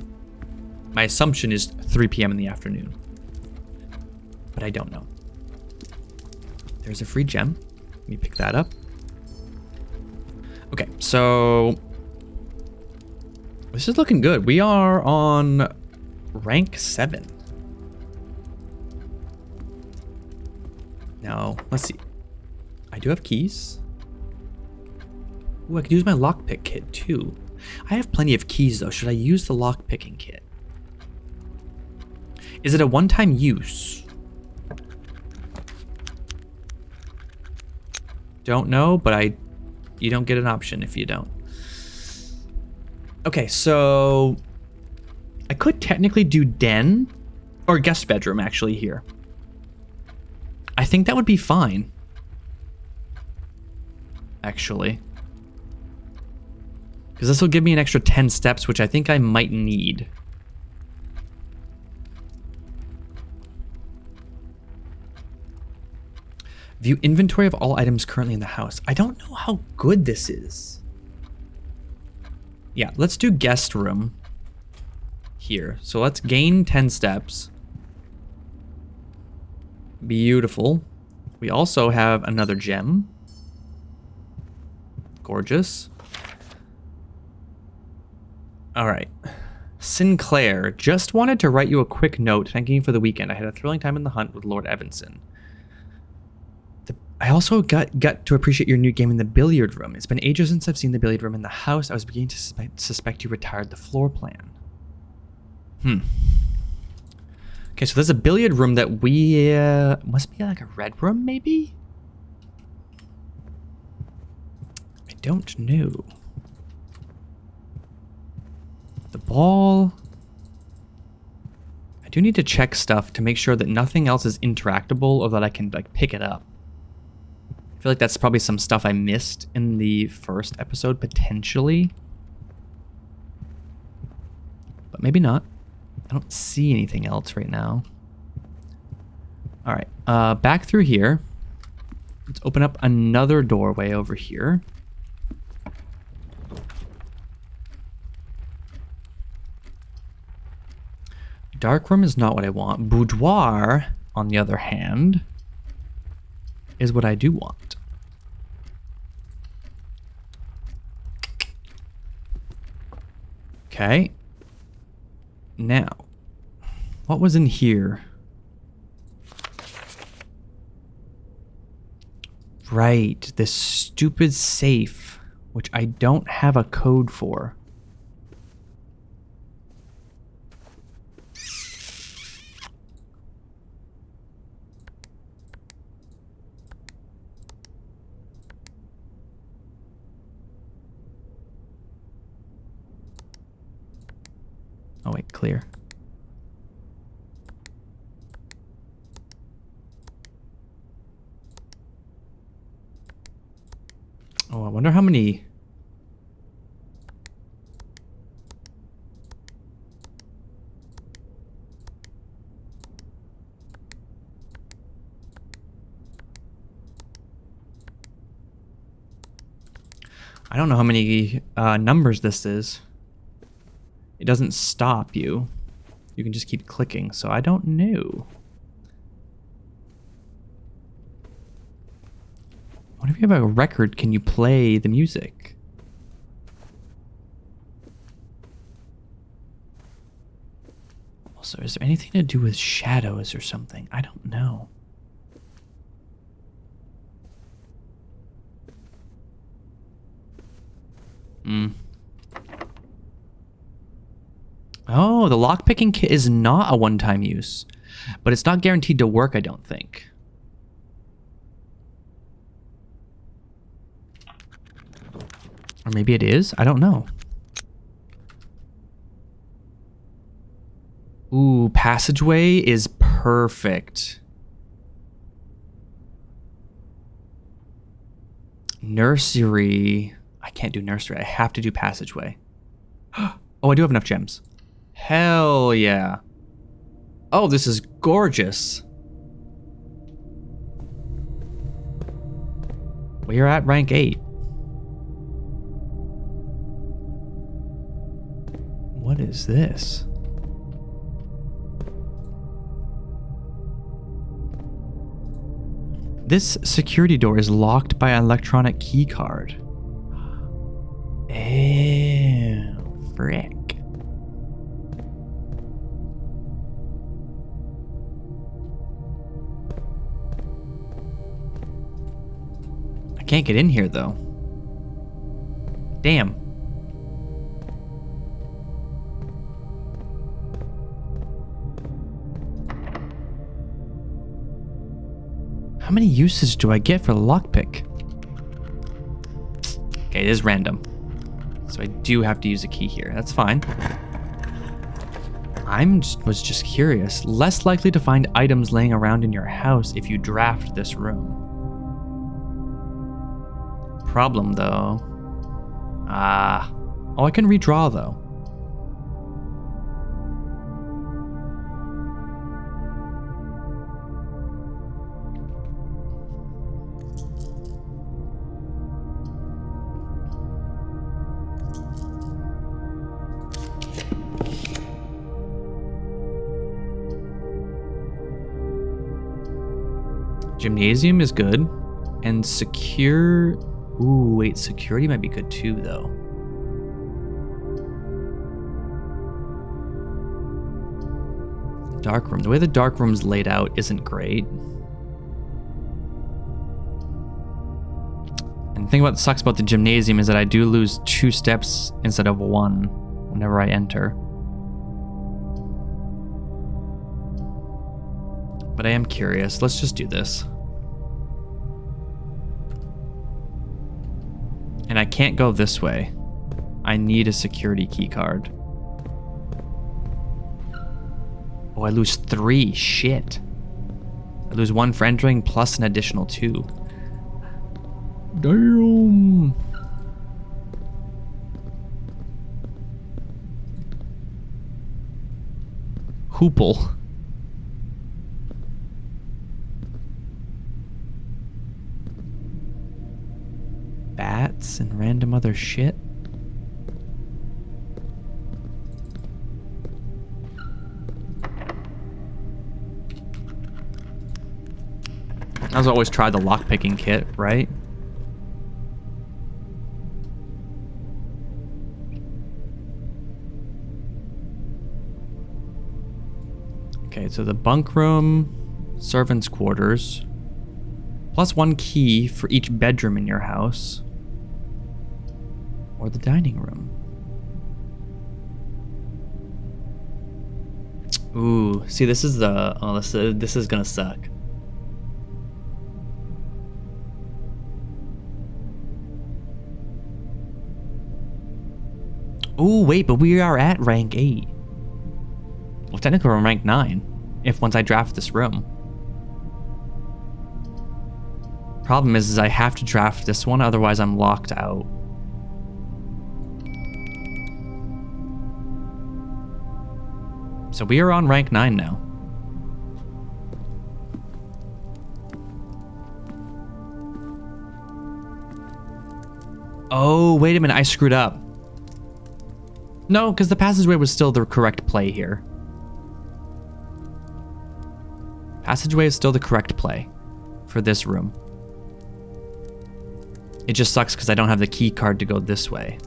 My assumption is 3 p.m. in the afternoon, but I don't know. There's a free gem. Let me pick that up. Okay, so this is looking good. We are on rank 7. Now, let's see. I do have keys. Ooh, I can use my lockpick kit too. I have plenty of keys though. Should I use the lockpicking kit? Is it a one-time use? Don't know, but you don't get an option if you don't. Okay, so I could technically do den or guest bedroom actually here. I think that would be fine. Actually. Because this will give me an extra 10 steps, which I think I might need. View inventory of all items currently in the house. I don't know how good this is. Yeah, let's do guest room here. So let's gain 10 steps. Beautiful. We also have another gem. Gorgeous. All right. Sinclair, just wanted to write you a quick note thanking you for the weekend. I had a thrilling time in the hunt with Lord Evanson. I also got to appreciate your new game in the billiard room. It's been ages since I've seen the billiard room in the house. I was beginning to suspect you retired the floor plan. Okay, so there's a billiard room that we... must be like a red room, maybe? I don't know. The ball... I do need to check stuff to make sure that nothing else is interactable or that I can like pick it up. I feel like that's probably some stuff I missed in the first episode, potentially. But maybe not. I don't see anything else right now. All right, back through here. Let's open up another doorway over here. Dark room is not what I want. Boudoir, on the other hand, is what I do want. Okay. Now, what was in here? Right, this stupid safe, which I don't have a code for. Oh wait, clear. Oh, I wonder how many... I don't know how many numbers this is. It doesn't stop you. You can just keep clicking, so I don't know. What if you have a record? Can you play the music? Also, is there anything to do with shadows or something? I don't know. Oh, the lockpicking kit is not a one-time use, but it's not guaranteed to work, I don't think. Or maybe it is? I don't know. Ooh, passageway is perfect. Nursery. I can't do nursery. I have to do passageway. Oh, I do have enough gems. Hell yeah. Oh, this is gorgeous. We're at rank 8. What is this? This security door is locked by an electronic key card. Ew, frick. I can't get in here though. Damn. How many uses do I get for the lockpick? Okay, it is random. So I do have to use a key here. That's fine. was just curious. Less likely to find items laying around in your house if you draft this room. Problem though. Oh, I can redraw though. Gymnasium is good. And secure... Ooh, wait, security might be good too, though. Dark room. The way the dark room's laid out isn't great. And the thing about sucks about the gymnasium is that I do lose 2 steps instead of 1 whenever I enter. But I am curious. Let's just do this. And I can't go this way. I need a security key card. Oh, I lose 3. Shit. I lose 1 for entering plus an additional 2. Damn. Hoople. Bats and random other shit. I was always try the lockpicking kit, right? Okay, so the bunk room, servants' quarters, plus 1 key for each bedroom in your house. Or the dining room. Ooh, see, this is the... Oh, this is gonna suck. Ooh, wait, but we are at rank 8. Well, technically we're on rank 9, if once I draft this room. Problem is I have to draft this one, otherwise I'm locked out. So we are on rank 9 now. Oh, wait a minute, I screwed up. No, because the passageway was still the correct play here. Passageway is still the correct play for this room. It just sucks because I don't have the key card to go this way.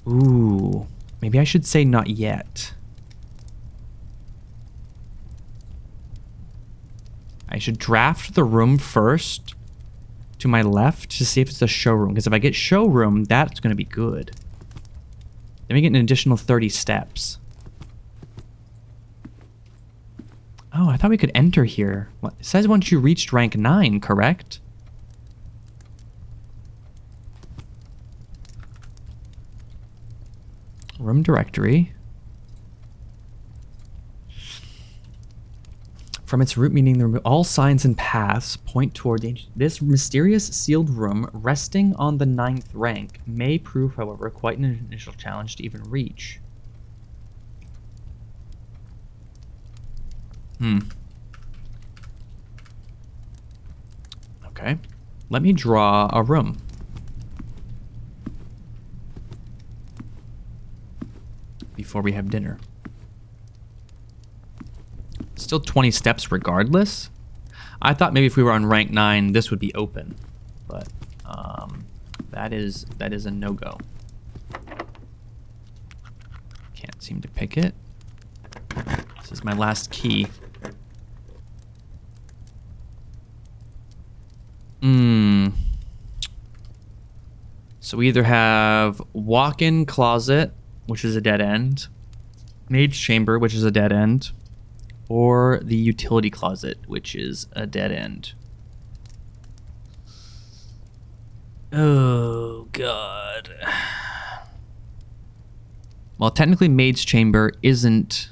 Ooh, maybe I should say not yet. I should draft the room first to my left to see if it's a showroom. Because if I get showroom, that's going to be good. Then we get an additional 30 steps. Oh, I thought we could enter here. What? It says once you reached rank 9, correct? Room directory. From its root meaning, all signs and paths point toward this mysterious sealed room resting on the 9th rank may prove, however, quite an initial challenge to even reach. Okay. Let me draw a room. Before we have dinner. Still 20 steps regardless. I thought maybe if we were on rank 9, this would be open, but that is a no-go. Can't seem to pick it. This is my last key. So we either have walk-in closet, which is a dead end, maid's chamber, which is a dead end, or the utility closet, which is a dead end. Oh, God. Well, technically Maid's Chamber isn't...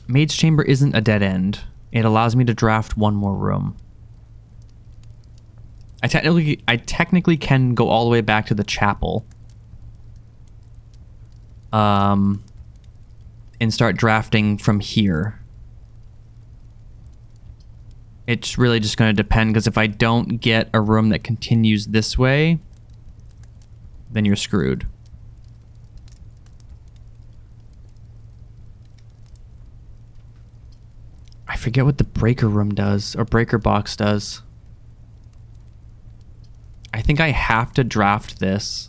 Maid's Chamber isn't a dead end. It allows me to draft one more room. I technically can go all the way back to the chapel. And start drafting from here. It's really just going to depend, because if I don't get a room that continues this way, then you're screwed. I forget what the breaker room does, or breaker box does. I think I have to draft this.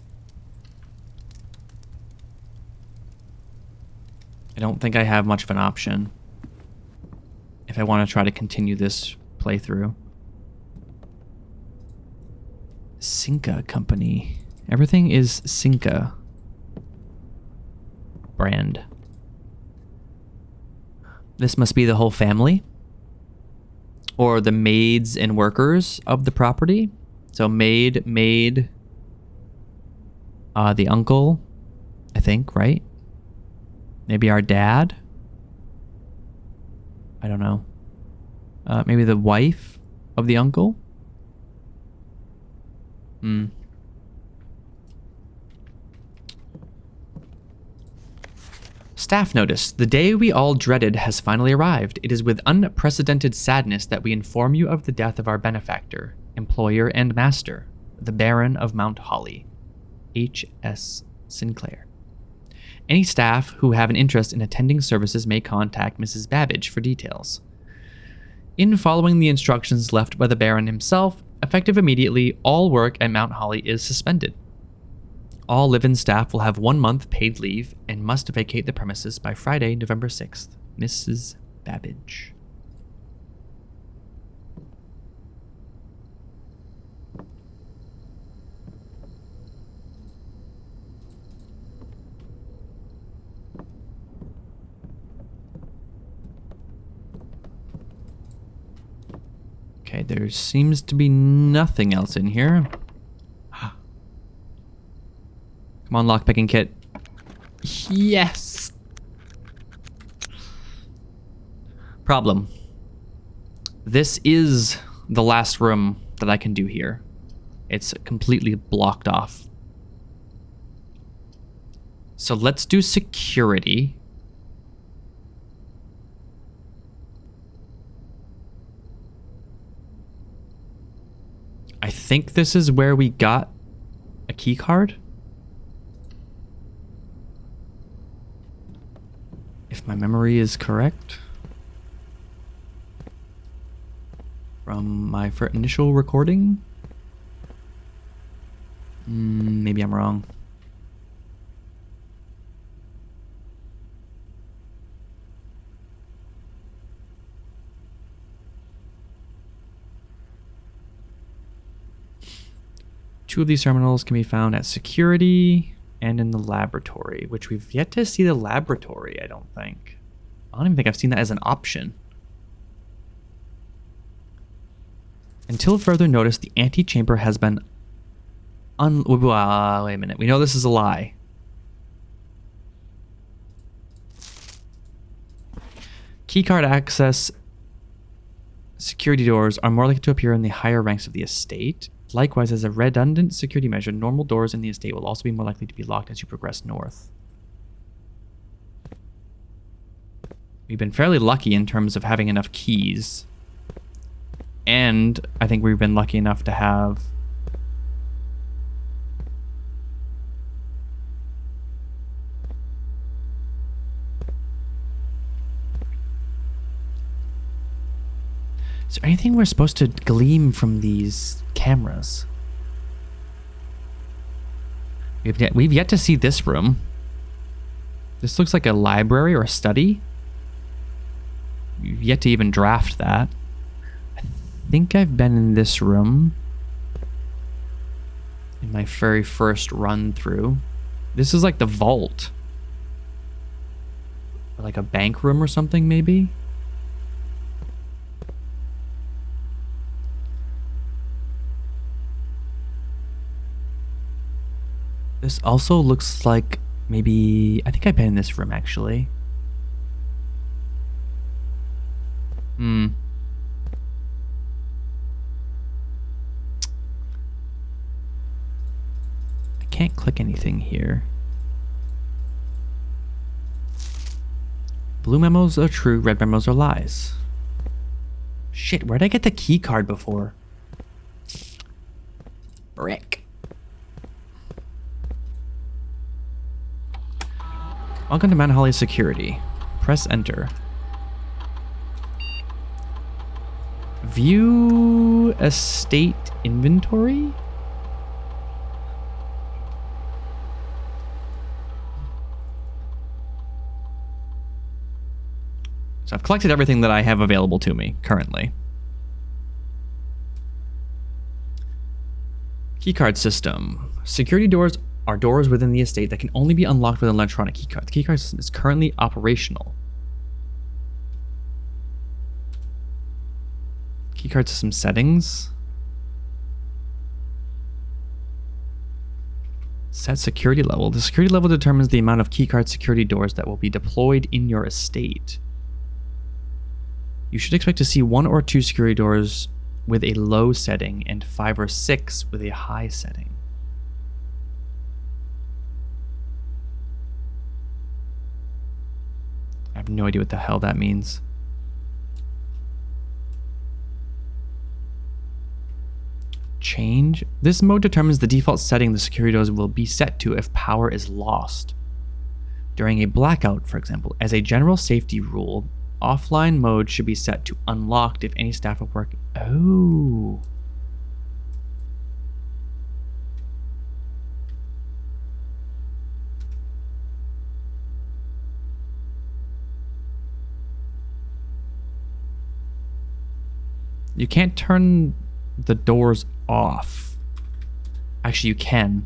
I don't think I have much of an option if I want to try to continue this playthrough. Cinca Company. Everything is Cinca brand. This must be the whole family, or the maids and workers of the property. So maid, the uncle, I think, right? Maybe our dad? I don't know. Maybe the wife of the uncle? Staff notice. The day we all dreaded has finally arrived. It is with unprecedented sadness that we inform you of the death of our benefactor, employer, and master, the Baron of Mount Holly, H.S. Sinclair. Any staff who have an interest in attending services may contact Mrs. Babbage for details. In following the instructions left by the Baron himself, effective immediately, all work at Mount Holly is suspended. All live-in staff will have 1 month paid leave and must vacate the premises by Friday, November 6th. Mrs. Babbage. Okay, there seems to be nothing else in here. Come on, lockpicking kit. Yes! Problem. This is the last room that I can do here. It's completely blocked off. So let's do security. I think this is where we got a key card. If my memory is correct. From my initial recording. Maybe I'm wrong. Two of these terminals can be found at security and in the laboratory, which we've yet to see the laboratory, I don't think. I don't even think I've seen that as an option. Until further notice, the antechamber has been wait a minute. We know this is a lie. Keycard access security doors are more likely to appear in the higher ranks of the estate. Likewise, as a redundant security measure, normal doors in the estate will also be more likely to be locked as you progress north. We've been fairly lucky in terms of having enough keys. And I think we've been lucky enough to have... Is there anything we're supposed to glean from these cameras? We've yet to see this room. This looks like a library or a study. We've yet to even draft that. I think I've been in this room in my very first run through. This is like the vault. Or like a bank room or something, maybe? This also looks like maybe... I think I've been in this room, actually. I can't click anything here. Blue memos are true, red memos are lies. Shit, where'd I get the key card before? Brick. Welcome to Mount Holly Security. Press enter. View estate inventory? So I've collected everything that I have available to me currently. Keycard system. Security doors are doors within the estate that can only be unlocked with an electronic keycard. The keycard system is currently operational. Keycard system settings. Set security level. The security level determines the amount of keycard security doors that will be deployed in your estate. You should expect to see 1 or 2 security doors with a low setting and 5 or 6 with a high setting. I have no idea what the hell that means. Change. This mode determines the default setting the security doors will be set to if power is lost. During a blackout, for example, as a general safety rule, offline mode should be set to unlocked if any staff at work... Oh. You can't turn the doors off. Actually, you can.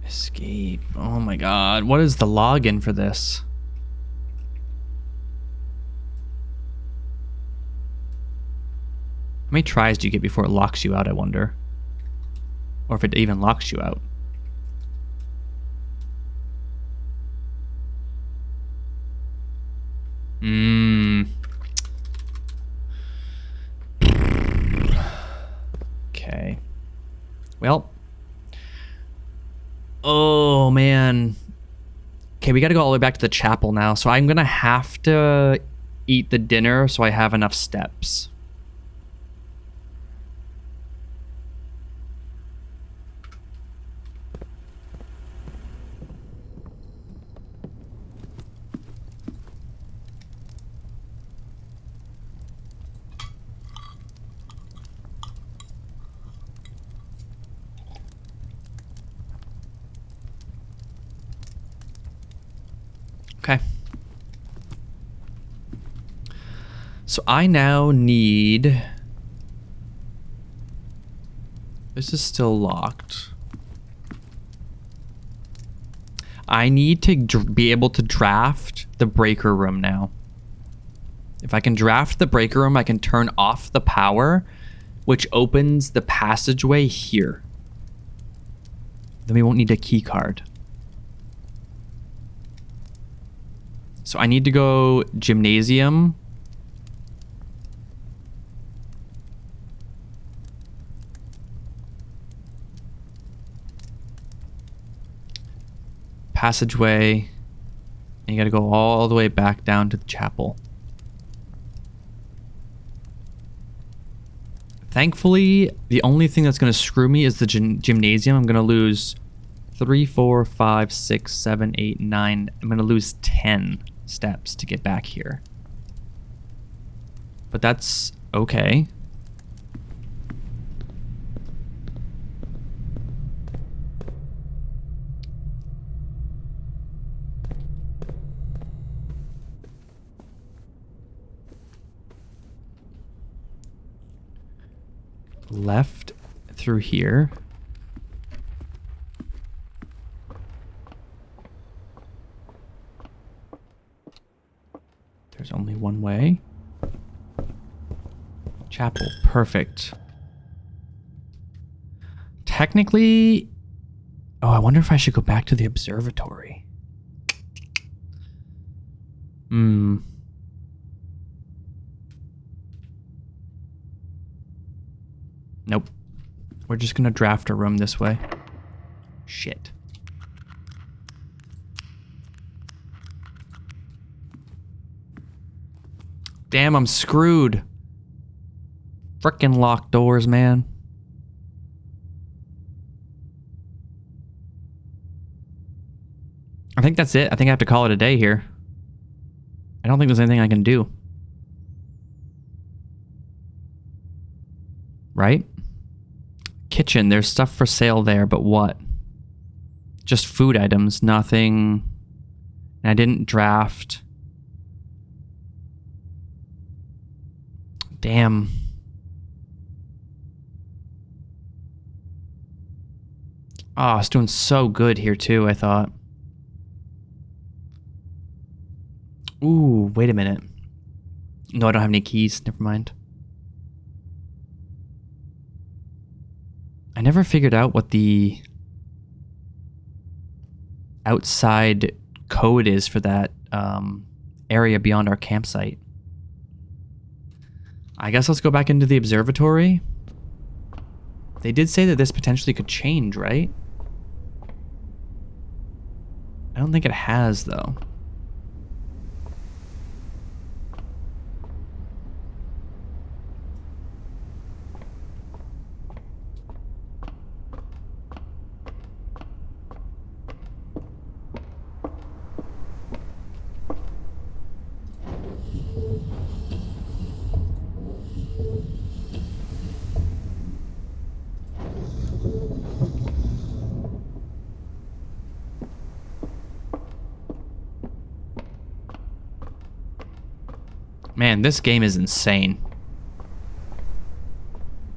Escape. Oh my god. What is the login for this? How many tries do you get before it locks you out, I wonder? Or if it even locks you out. Okay. Well. Oh, man. Okay, we gotta go all the way back to the chapel now. So I'm gonna have to eat the dinner so I have enough steps. Okay. So I now need... This is still locked. I need to be able to draft the breaker room now. If I can draft the breaker room, I can turn off the power, which opens the passageway here. Then we won't need a key card. So I need to go gymnasium. Passageway. And you gotta go all the way back down to the chapel. Thankfully, the only thing that's gonna screw me is the gymnasium. I'm gonna lose 3, 4, 5, 6, 7, 8, 9. I'm gonna lose 10 steps to get back here. But that's okay. left through here. There's only one way. Chapel, perfect. Technically... Oh, I wonder if I should go back to the observatory. Nope. We're just gonna draft a room this way. Shit. Damn, I'm screwed. Frickin' locked doors, man. I think that's it. I think I have to call it a day here. I don't think there's anything I can do. Right? Kitchen, there's stuff for sale there, but what? Just food items, nothing. And I didn't draft. Damn. Oh, I was doing so good here too, I thought. Ooh, wait a minute. No, I don't have any keys. Never mind. I never figured out what the outside code is for that area beyond our campsite. I guess let's go back into the observatory. They did say that this potentially could change, right? I don't think it has, though. Man, this game is insane.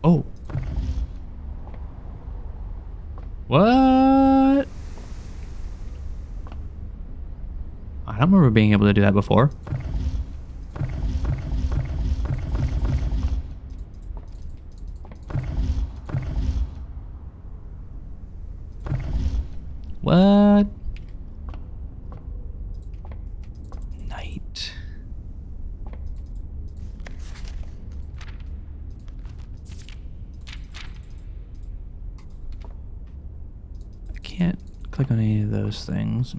Oh. What? I don't remember being able to do that before. What? Night. I can't click on any of those things.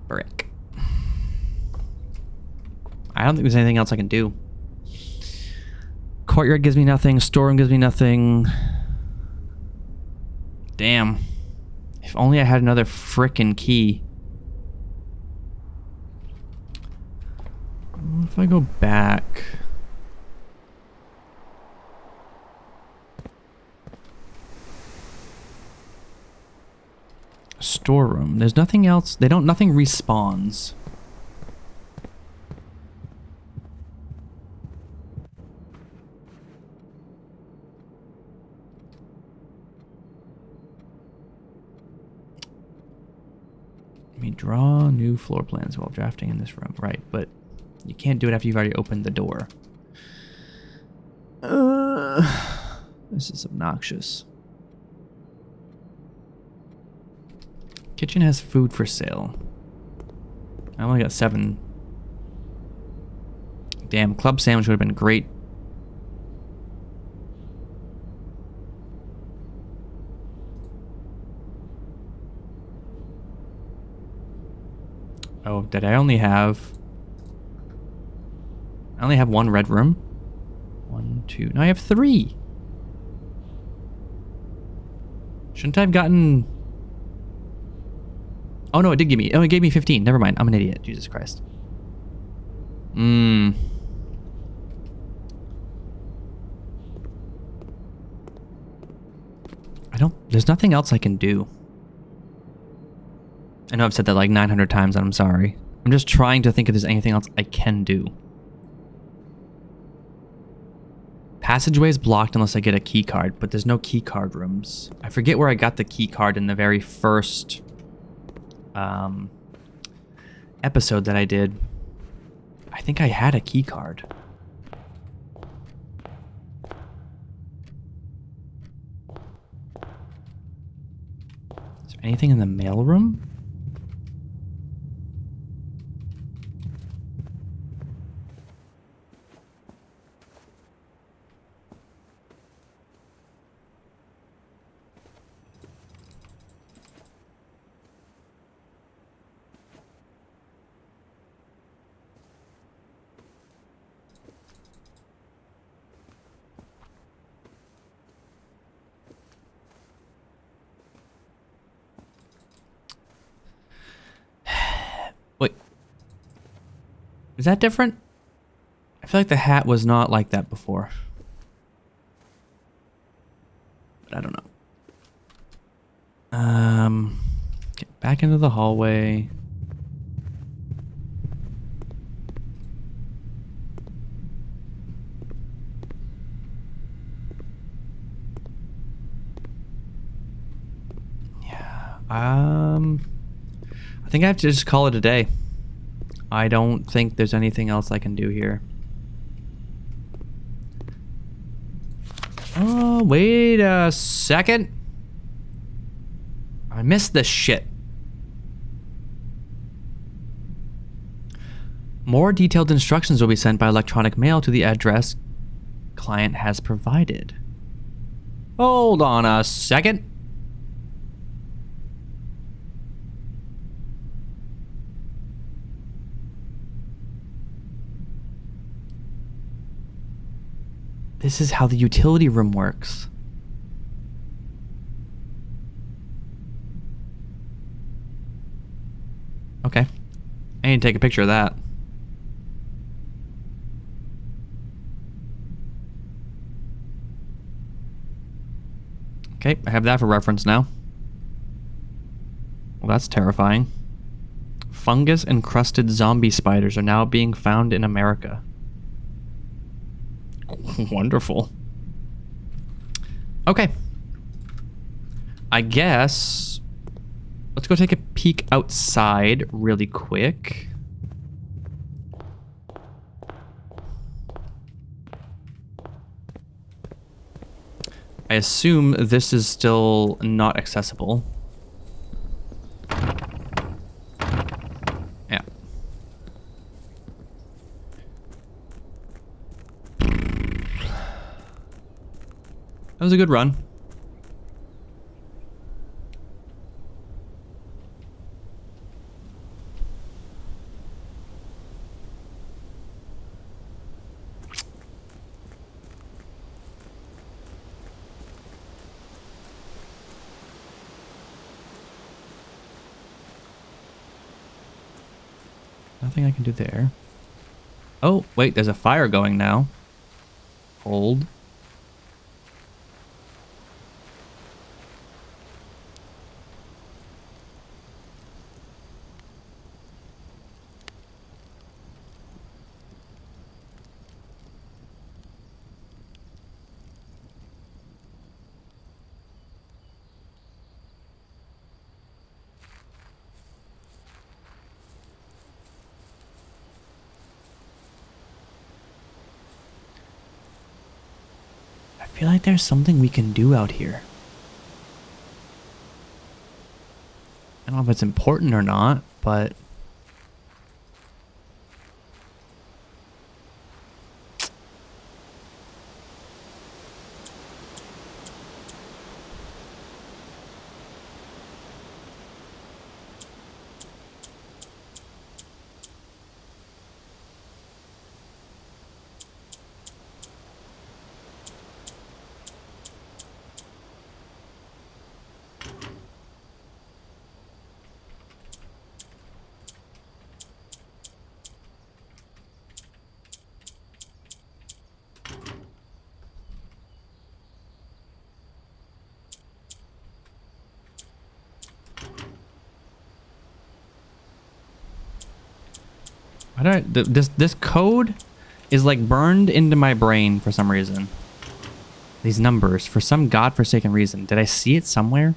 Brick. I don't think there's anything else I can do. Courtyard gives me nothing. Storeroom gives me nothing. Damn. If only I had another frickin' key. What if I go back? Storeroom. There's nothing else. Nothing respawns. Let me draw new floor plans while drafting in this room. Right, but you can't do it after you've already opened the door. This is obnoxious. Kitchen has food for sale. I only got 7. Damn, club sandwich would have been great. Oh, did I only have... I only have 1 red room. 1, 2... No, I have 3. Shouldn't I have gotten... Oh no, it did give me... Oh, it gave me 15. Never mind. I'm an idiot. Jesus Christ. Hmm. There's nothing else I can do. I know I've said that like 900 times and I'm sorry. I'm just trying to think if there's anything else I can do. Passageway is blocked unless I get a key card, but there's no key card rooms. I forget where I got the key card in the very first episode that I did. I think I had a key card. Is there anything in the mailroom? Wait. Is that different? I feel like the hat was not like that before. But I don't know. Get back into the hallway. Yeah. I think I have to just call it a day. I don't think there's anything else I can do here. Oh, wait a second. I missed this shit. More detailed instructions will be sent by electronic mail to the address client has provided. Hold on a second. This is how the utility room works. Okay. I need to take a picture of that. Okay, I have that for reference now. Well, that's terrifying. Fungus-encrusted zombie spiders are now being found in America. Wonderful. Okay. I guess... let's go take a peek outside really quick. I assume this is still not accessible. Yeah. That was a good run. Nothing I can do there. Oh, wait, there's a fire going now. Hold. I feel like there's something we can do out here. I don't know if it's important or not, but... Why do this code is like burned into my brain for some reason. These numbers, for some godforsaken reason. Did I see it somewhere?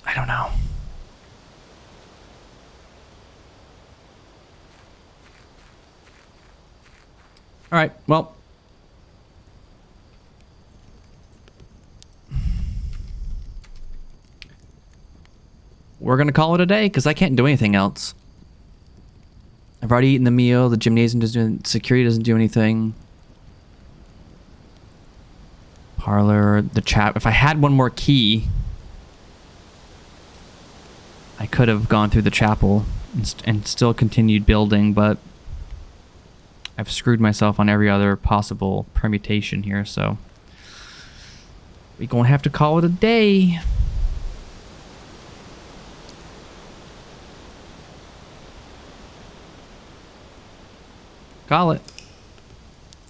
I don't know. All right, well. We're going to call it a day because I can't do anything else. I've already eaten the meal. The gymnasium doesn't do, security doesn't do anything. Parlor, the chat. If I had one more key, I could have gone through the chapel and still continued building, but I've screwed myself on every other possible permutation here, so we're gonna have to call it a day. Call it.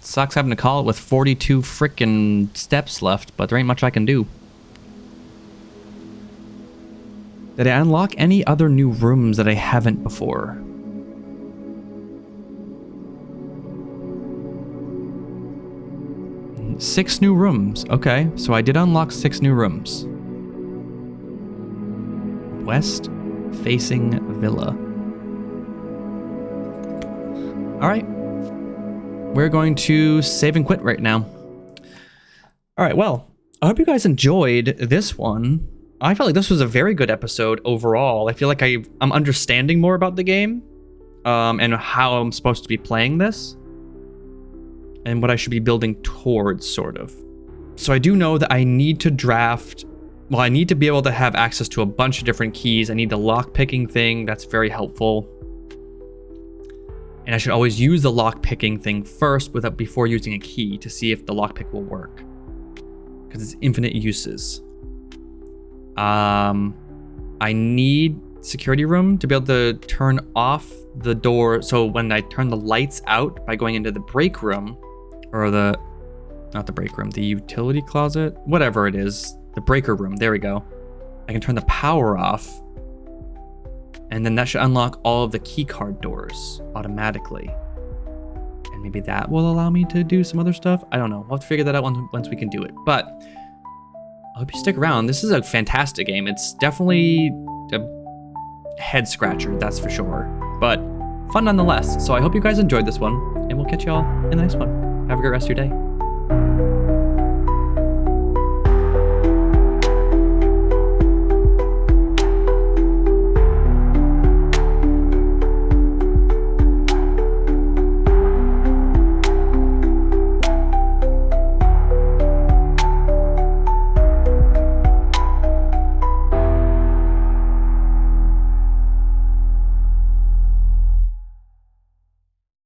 Sucks having to call it with 42 frickin' steps left, but there ain't much I can do. Did I unlock any other new rooms that I haven't before? Six new rooms. Okay, so I did unlock 6 new rooms. West facing villa. All right. We're going to save and quit right now. All right, well, I hope you guys enjoyed this one. I felt like this was a very good episode overall. I feel like I'm understanding more about the game and how I'm supposed to be playing this and what I should be building towards, sort of. So I do know that I need to draft, well, I need to be able to have access to a bunch of different keys. I need the lock picking thing. That's very helpful. And I should always use the lock picking thing first before using a key to see if the lockpick will work, because it's infinite uses. I need security room to be able to turn off the door. So when I turn the lights out by going into the break room, or not the break room, the utility closet, whatever it is, the breaker room, there we go. I can turn the power off, and then that should unlock all of the key card doors automatically. And maybe that will allow me to do some other stuff. I don't know. We'll have to figure that out once we can do it. But I hope you stick around. This is a fantastic game. It's definitely a head scratcher, that's for sure. But fun nonetheless. So I hope you guys enjoyed this one, and we'll catch y'all in the next one. Have a great rest of your day.